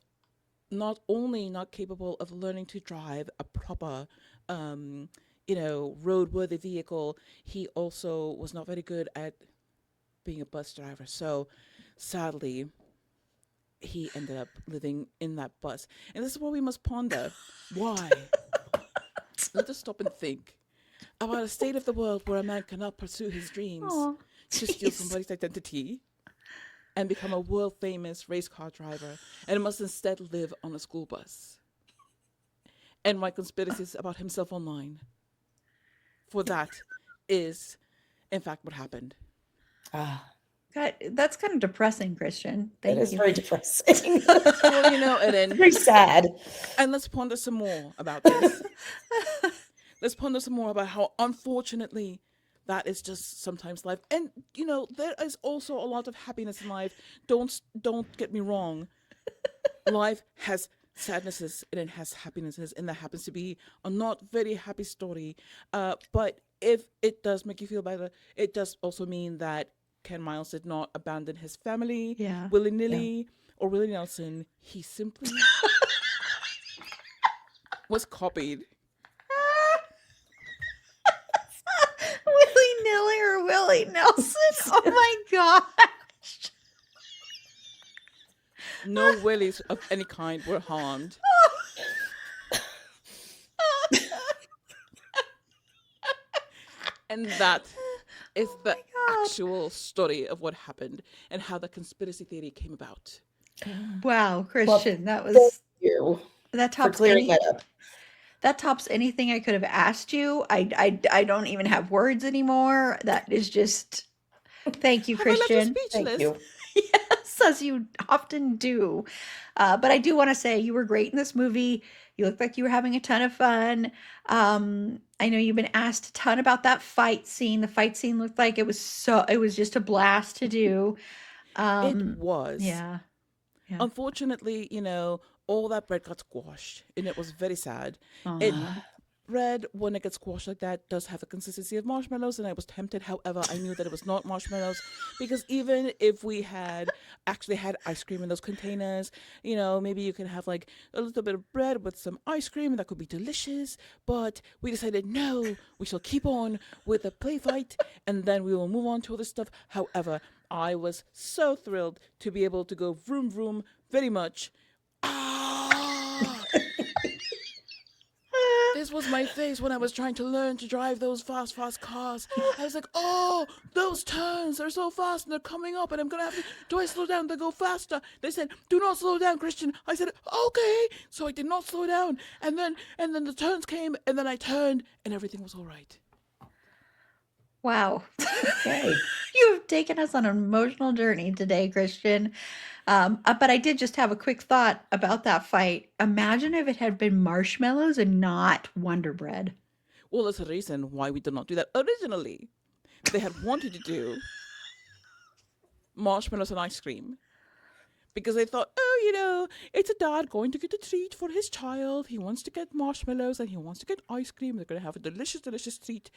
S2: not only not capable of learning to drive a proper, um, roadworthy vehicle, he also was not very good at being a bus driver. So sadly, he ended up living in that bus. And this is what we must ponder. Why? Let us stop and think about a state of the world where a man cannot pursue his dreams
S1: Oh,
S2: to steal
S1: jeez.
S2: somebody's identity and become a world famous race car driver and must instead live on a school bus and write conspiracies about himself online. For that is, in fact, what happened.
S3: Ah,
S1: God, that's kind of depressing, Christian.
S3: it
S1: Thank
S3: is
S1: you.
S3: very depressing.
S2: Well, and then,
S3: Very sad.
S2: and let's ponder some more about this. Let's ponder some more about how, unfortunately, that is just sometimes life. And there is also a lot of happiness in life. Don't get me wrong. Life has sadnesses and it has happinesses, and that happens to be a not very happy story. But if it does make you feel better, it does also mean that Ken Miles did not abandon his family
S1: Yeah.
S2: willy
S3: Yeah.
S2: nilly or Willie Nelson. He simply was copied.
S1: Willy nilly or Willie Nelson? Oh my gosh.
S2: No willies of any kind were harmed. And that is
S1: Oh
S2: the
S1: my God.
S2: actual story of what happened and how the conspiracy theory came about.
S1: Wow,
S3: Well,
S1: Christian,
S3: thank you
S1: that
S3: for
S1: tops
S3: clearing that up.
S1: that tops anything I could have asked you. I don't even have words anymore. That is just thank you,
S2: Have I left you
S1: Christian.
S3: Thank
S2: speechless?
S3: you.
S1: Yes, as you often do. But I do want to say you were great in this movie. You looked like you were having a ton of fun. I know you've been asked a ton about that fight scene. The fight scene looked like it was just a blast to do.
S2: It
S1: Um,
S2: was.
S1: yeah, yeah.
S2: Unfortunately, all that bread got squashed and it was very sad. It
S1: Aw.
S2: bread, when it gets squashed like that, does have a consistency of marshmallows, and I was tempted. However, I knew that it was not marshmallows because even if we had actually had ice cream in those containers, maybe you can have like a little bit of bread with some ice cream, and that could be delicious. But we decided no, we shall keep on with the play fight, and then we will move on to other stuff. However, I was so thrilled to be able to go vroom vroom very much. Ah! This was my face when I was trying to learn to drive those fast, fast cars. I was like, oh, those turns are so fast and they're coming up and I'm going to have to, do I slow down to go faster? They said, do not slow down, Christian. I said, okay. So I did not slow down. And then the turns came and then I turned and everything was all right.
S1: Wow.
S3: Okay.
S1: You have taken us on an emotional journey today, Christian. But I did just have a quick thought about that fight. Imagine if it had been marshmallows and not Wonder Bread.
S2: Well, there's a reason why we did not do that originally. They had wanted to do marshmallows and ice cream because they thought, oh, it's a dad going to get a treat for his child. He wants to get marshmallows and he wants to get ice cream. They're going to have a delicious, delicious treat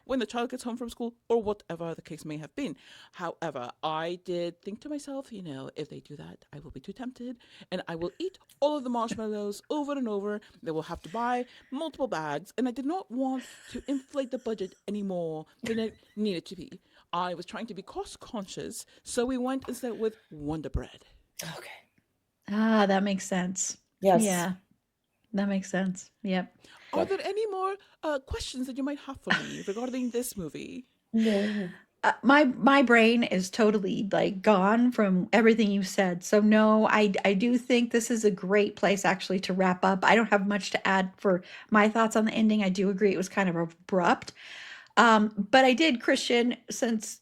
S2: when the child gets home from school or whatever the case may have been. However, I did think to myself, if they do that, I will be too tempted and I will eat all of the marshmallows over and over. They will have to buy multiple bags, and I did not want to inflate the budget any more than it needed to be. I was trying to be cost conscious, so we went instead with Wonder Bread.
S3: Okay.
S1: Ah, that makes sense.
S3: Yes.
S1: Yeah, that makes sense. Yep.
S2: Are there any more questions that you might have for me regarding this movie?
S3: No.
S1: My brain is totally like gone from everything you said. So no, I do think this is a great place actually to wrap up. I don't have much to add for my thoughts on the ending. I do agree it was kind of abrupt. But I did, Christian, since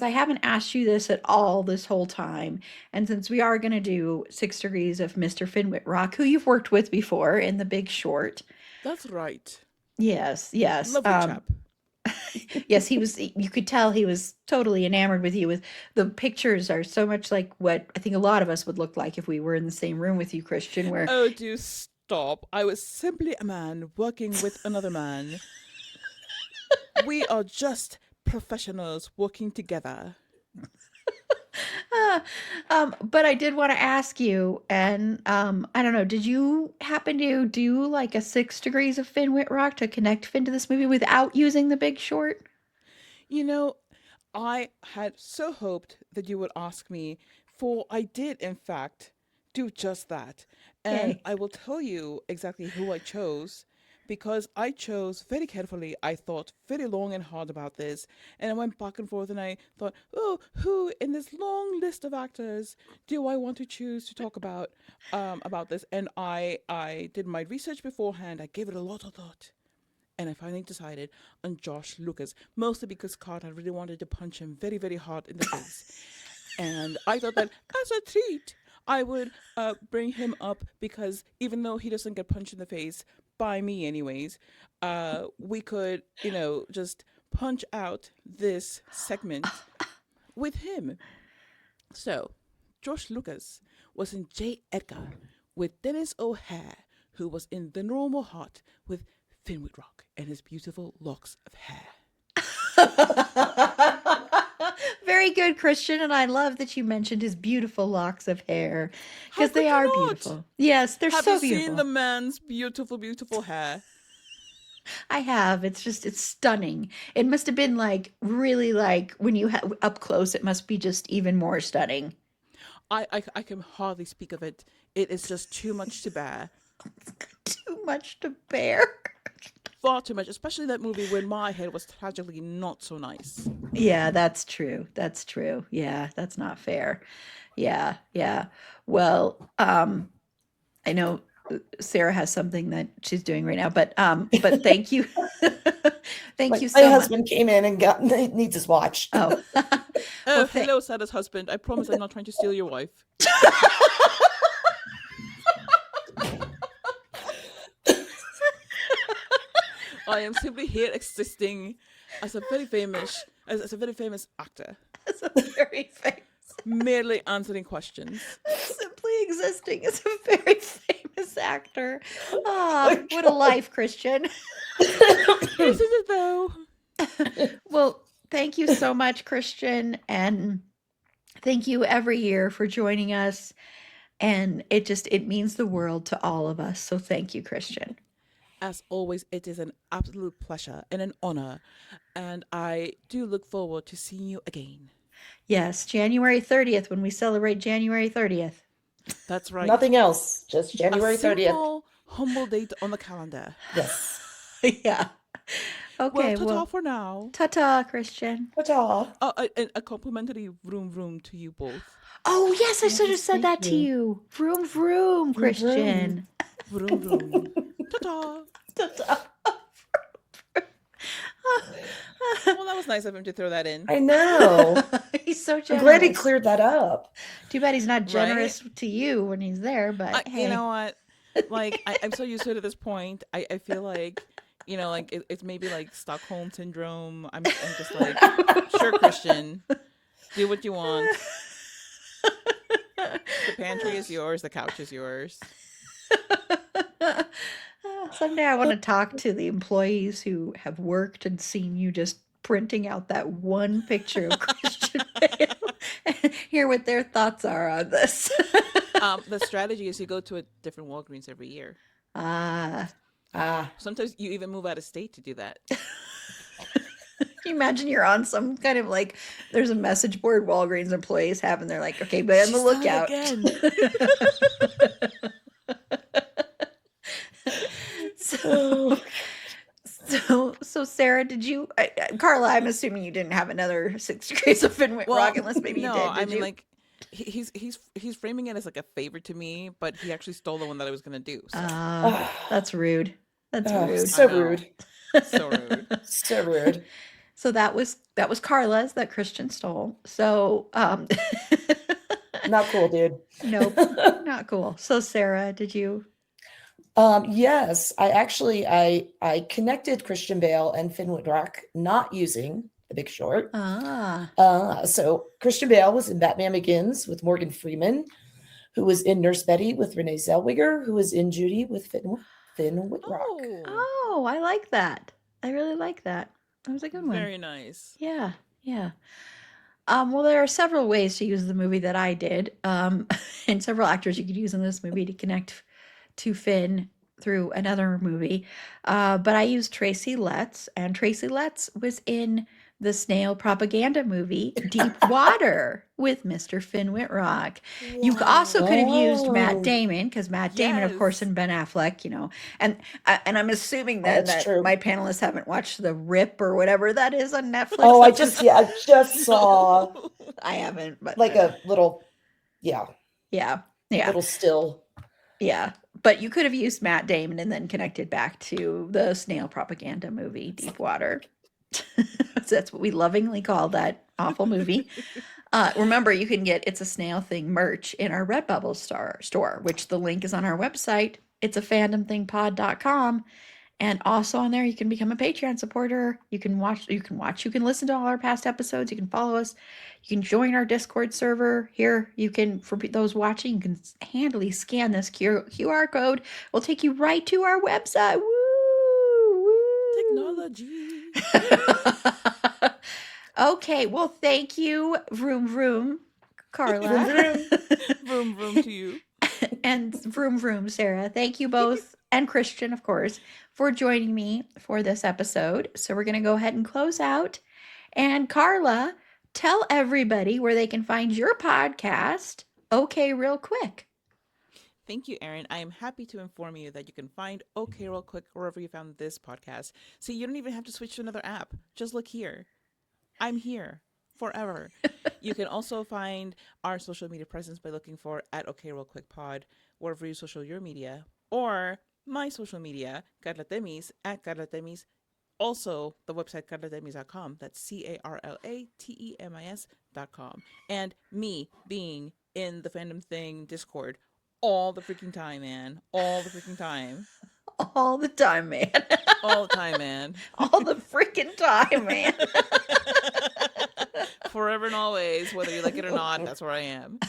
S1: I haven't asked you this at all this whole time, and since we are going to do 6 Degrees of Mr. Finwit Rock, who you've worked with before in The Big Short.
S2: That's right.
S1: Yes, yes.
S2: Lovely chap.
S1: Yes, he was. You could tell he was totally enamored with you. With the pictures are so much like what I think a lot of us would look like if we were in the same room with you, Christian. Where
S2: Oh, do stop. I was simply a man working with another man. We are just professionals working together.
S1: Uh, but I did want to ask you, and I don't know, did you happen to do like a 6 degrees of Finn Whitrock to connect Finn to this movie without using the Big Short?
S2: You know, I had so hoped that you would ask me, for I did, in fact, do just that. And
S1: Yay.
S2: I will tell you exactly who I chose because I chose very carefully. I thought very long and hard about this. And I went back and forth and I thought, oh, who in this long list of actors do I want to choose to talk about this? And I did my research beforehand. I gave it a lot of thought. And I finally decided on Josh Lucas, mostly because Carla really wanted to punch him very, very hard in the face. And I thought that as a treat, I would bring him up because even though he doesn't get punched in the face, by me anyways, we could, just punch out this segment with him. So, Josh Lucas was in J. Edgar with Dennis O'Hare, who was in The Normal Heart with Finn Whitrock and his beautiful locks of hair.
S1: Very good, Christian, and I love that you mentioned his beautiful locks of hair
S2: How
S1: because they
S2: could you
S1: are
S2: not?
S1: beautiful. Yes, they're
S2: Have you
S1: so
S2: seen the
S1: beautiful.
S2: man's beautiful, beautiful hair?
S1: I have. It's stunning. It must have been like really like when you have up close. It must be just even more stunning.
S2: I can hardly speak of it. It is just too much to bear.
S1: Too much to bear.
S2: Far too much, especially that movie when my hair was tragically not so nice.
S1: Yeah, that's true. That's true. Yeah, that's not fair. Yeah, yeah. Well, I know Sarah has something that she's doing right now, but thank you. Thank you
S3: My
S1: so much.
S3: husband came in and got needs his watch.
S1: Oh, well,
S2: Oh, hello, Sara's husband. I promise I'm not trying to steal your wife. I am simply here existing as a very famous as a very famous actor,
S1: that's a very famous.
S2: merely answering questions.
S1: Simply existing as a very famous actor. Ah, what a life, Christian.
S2: Isn't it though?
S1: Well, thank you so much, Christian, and thank you every year for joining us. And it means the world to all of us. So thank you, Christian.
S2: As always, it is an absolute pleasure and an honor, and I do look forward to seeing you again.
S1: Yes, January 30th when we celebrate January 30th.
S2: That's right.
S3: Nothing else, just
S2: A
S3: January 30th.
S2: simple, humble date on the calendar.
S3: Yes.
S1: Yeah.
S2: Well,
S1: Okay,
S2: ta-ta
S1: well,
S2: for now.
S1: ta-ta, Christian.
S3: Ta-ta.
S2: And a complimentary vroom to you both.
S1: Oh, yes, I should have
S3: Yes,
S1: said
S3: thank
S1: that to
S3: you.
S1: you. Vroom, vroom,
S3: Vroom, vroom.
S1: Christian.
S2: Vroom. Ta-ta.
S1: Ta-ta.
S2: Well, that was nice of him to throw that in.
S3: I know.
S1: He's so
S3: I'm glad he
S1: generous.
S3: cleared that up.
S1: Too bad he's not
S2: Right?
S1: generous to you when he's there, but
S2: You know
S1: hey.
S2: what? Like, I'm so used to it at this point. I feel like, like it's maybe like Stockholm syndrome. I'm just like, sure, Christian, do what you want. The pantry is yours. The couch is yours.
S1: Someday I want to talk to the employees who have worked and seen you just printing out that one picture of Christian Bale and hear what their thoughts are on this.
S2: The strategy is you go to a different Walgreens every year.
S1: Ah,
S3: Ah,
S2: Sometimes you even move out of state to do that.
S1: can you imagine you're on some kind of like there's a message board Walgreens employees have, and they're like, okay, be on the
S2: She's done it
S1: lookout.
S2: again.
S1: So, so Sarah, did you, Carla? I'm assuming you didn't have another 6 degrees of Fenwick
S2: Well,
S1: Rock, unless maybe you
S2: no,
S1: did.
S2: I
S1: Did
S2: mean
S1: you?
S2: like he's framing it as like a favor to me, but he actually stole the one that I was gonna do. So
S3: ah,
S1: That's rude. That's
S3: ah,
S1: rude.
S3: so
S2: I know.
S3: rude.
S2: So rude.
S3: So rude.
S1: So that was Carla's that Christian stole. So
S3: Not cool, dude.
S1: nope, not cool. So Sarah, did you?
S3: Yes, I connected Christian Bale and Finn Wittrock not using The Big Short.
S1: Ah.
S3: So Christian Bale was in Batman Begins with Morgan Freeman, who was in Nurse Betty with Renee Zellweger, who was in Judy with Finn Wittrock.
S2: Oh,
S1: Oh, I like that. I really like that. That was a good one.
S2: very nice.
S1: Yeah, yeah. Well, there are several ways to use the movie that I did, and several actors you could use in this movie to connect to Finn through another movie. But I used Tracy Letts, and Tracy Letts was in the snail propaganda movie Deep Water with Mr. Finn Wittrock. You also could have used Matt
S3: Oh,
S1: Damon, because Matt Damon, of course,
S2: Yes.
S1: and Ben Affleck, and I'm assuming
S3: oh,
S1: then
S3: that's
S1: that
S3: true.
S1: my panelists haven't watched The Rip or whatever that is on Netflix.
S3: Oh,
S1: That's just
S3: I just saw
S2: No.
S1: I haven't, but
S3: like a little, yeah,
S1: yeah, yeah,
S3: little still.
S1: yeah. But you could have used Matt Damon and then connected back to the snail propaganda movie, Deep Water. That's what we lovingly call that awful movie. Remember, you can get It's a Snail Thing merch in our Redbubble store, which the link is on our website. It's a fandomthingpod.com. And also on there, you can become a Patreon supporter. You can listen to all our past episodes. You can follow us. You can join our Discord server. Here, you can, for those watching, you can handily scan this QR code. We'll take you right to our website. Woo!
S2: Technology.
S1: Woo! Okay, well, thank you, Vroom Vroom,
S3: Vroom
S1: Carla.
S3: vroom.
S2: Vroom, vroom to you.
S1: And Vroom Vroom, Sarah. Thank you both, and Christian, of course, for joining me for this episode. So we're going to go ahead and close out. And Carla, tell everybody where they can find your podcast. Okay, real quick.
S2: Thank you, Erin. I am happy to inform you that you can find OK Real Quick wherever you found this podcast. See, you don't even have to switch to another app. Just look here. I'm here forever. You can also find our social media presence by looking for at OK Real Quick Pod, wherever you social your media, or my social media, Carla Temis, at Carla Temis. Also, the website carlatemis.com. That's CarlaTemis.com. And me being in the Fandom Thing Discord all the freaking time, man. All the freaking time.
S1: All the time, man.
S2: All the time, man.
S1: All the freaking time, man.
S2: Forever and always, whether you like it or not, that's where I am.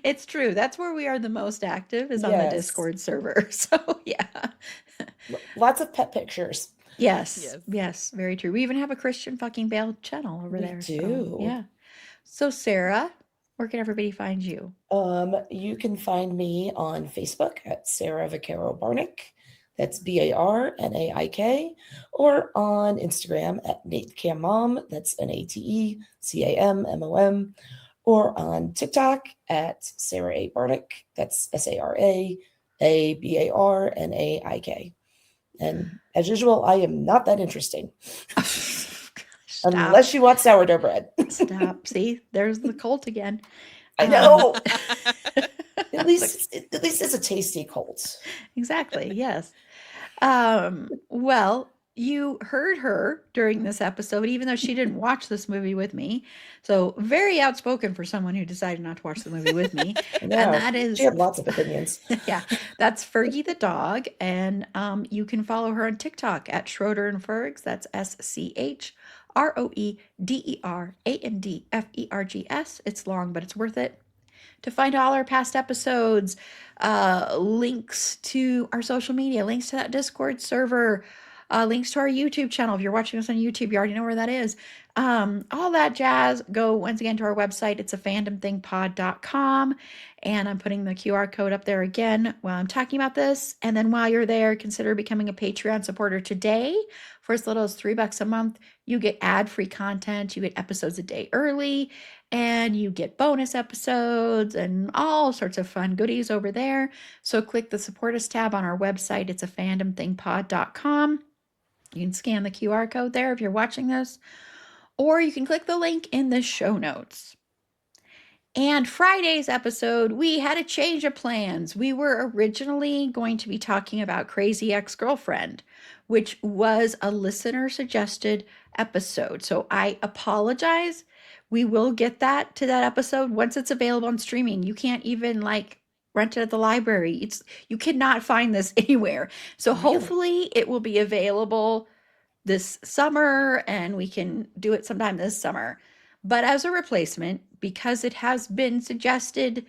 S1: It's true. That's where we are the most active, is on the
S3: Yes,
S1: Discord server. So, yeah.
S3: lots of pet pictures.
S1: Yes,
S2: Yes.
S1: yes, very true. We even have a Christian fucking Bale channel over
S3: We
S1: there. So,
S3: do.
S1: yeah. So, Sarah, where can everybody find you?
S3: You can find me on Facebook at Sarah Vaquero Barnick. That's BARNAIK, or on Instagram at NateCamMom. That's NATECAMMOM, or on TikTok at Sarah A. Barnick. That's SARAABARNAIK. And as usual, I am not that interesting
S1: Stop.
S3: unless you want sourdough bread.
S1: Stop. See, there's the cult again.
S3: I know. At least it's a tasty cult.
S1: Exactly. Yes. Well, you heard her during this episode, even though she didn't watch this movie with me. So, very outspoken for someone who decided not to watch the movie with me.
S3: I
S1: And
S3: know.
S1: that
S3: She
S1: is,
S3: had lots of opinions.
S1: yeah, that's Fergie the dog. And you can follow her on TikTok at Schroeder and Fergs. That's SCHROEDERANDFERGS. It's long, but it's worth it. To find all our past episodes, links to our social media, links to that Discord server, links to our YouTube channel. If you're watching us on YouTube, you already know where that is. All that jazz, go once again to our website. It's a fandomthingpod.com. And I'm putting the QR code up there again while I'm talking about this. And then while you're there, consider becoming a Patreon supporter today. For as little as $3 a month, you get ad-free content, you get episodes a day early, and you get bonus episodes and all sorts of fun goodies over there. So click the support us tab on our website. It's a fandomthingpod.com. You can scan the QR code there if you're watching this, or you can click the link in the show notes. And Friday's episode, we had a change of plans. We were originally going to be talking about Crazy Ex-Girlfriend, which was a listener suggested episode. So I apologize. We will get that to that episode once it's available on streaming. You can't even rent it at the library. You cannot find this anywhere. So
S3: Really?
S1: hopefully it will be available this summer and we can do it sometime this summer. But as a replacement, because it has been suggested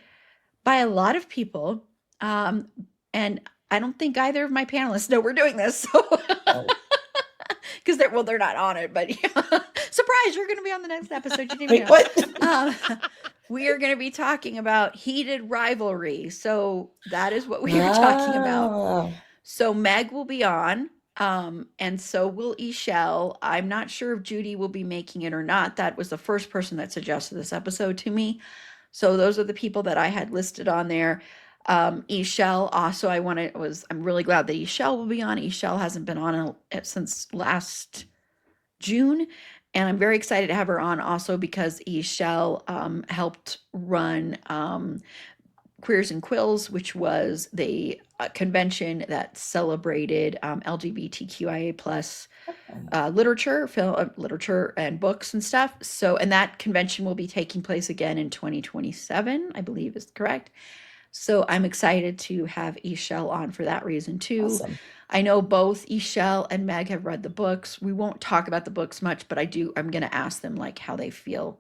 S1: by a lot of people, and I don't think either of my panelists know we're doing this. So
S3: Oh,
S1: because they're not on it, but yeah. Surprise, you're going to be on the next episode. You didn't
S3: wait,
S1: know.
S3: what?
S1: We are going to be talking about heated rivalry. So that is what we are talking about.
S3: Ah,
S1: So Meg will be on, and so will Eshell. I'm not sure if Judy will be making it or not. That was the first person that suggested this episode to me. So those are the people that I had listed on there. Eshell also, I'm really glad that Eshell will be on. Eshell hasn't been on since last June, and I'm very excited to have her on also because Eshell helped run Queers and Quills, which was the convention that celebrated LGBTQIA plus literature and books and stuff. So, and that convention will be taking place again in 2027, I believe is correct. So I'm excited to have Eshell on for that reason too.
S3: awesome.
S1: I know both Eshell and Meg have read the books. We won't talk about the books much, but I'm going to ask them like how they feel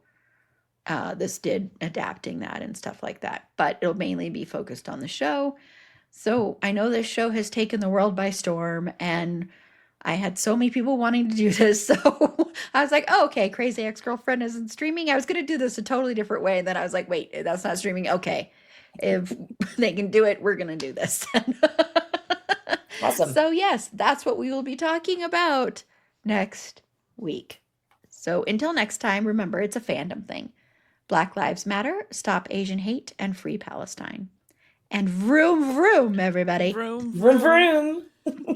S1: this did adapting that and stuff like that. But it'll mainly be focused on the show. So I know this show has taken the world by storm, and I had so many people wanting to do this. So I was like, oh, okay, Crazy Ex-Girlfriend isn't streaming. I was going to do this a totally different way. And then I was like, wait, that's not streaming. Okay. If they can do it, we're going to do this.
S3: Awesome.
S1: So, yes, that's what we will be talking about next week. So, until next time, remember it's a fandom thing. Black Lives Matter, stop Asian hate, and free Palestine. And vroom, vroom, everybody.
S2: Vroom,
S3: Vroom,
S2: vroom.
S3: vroom.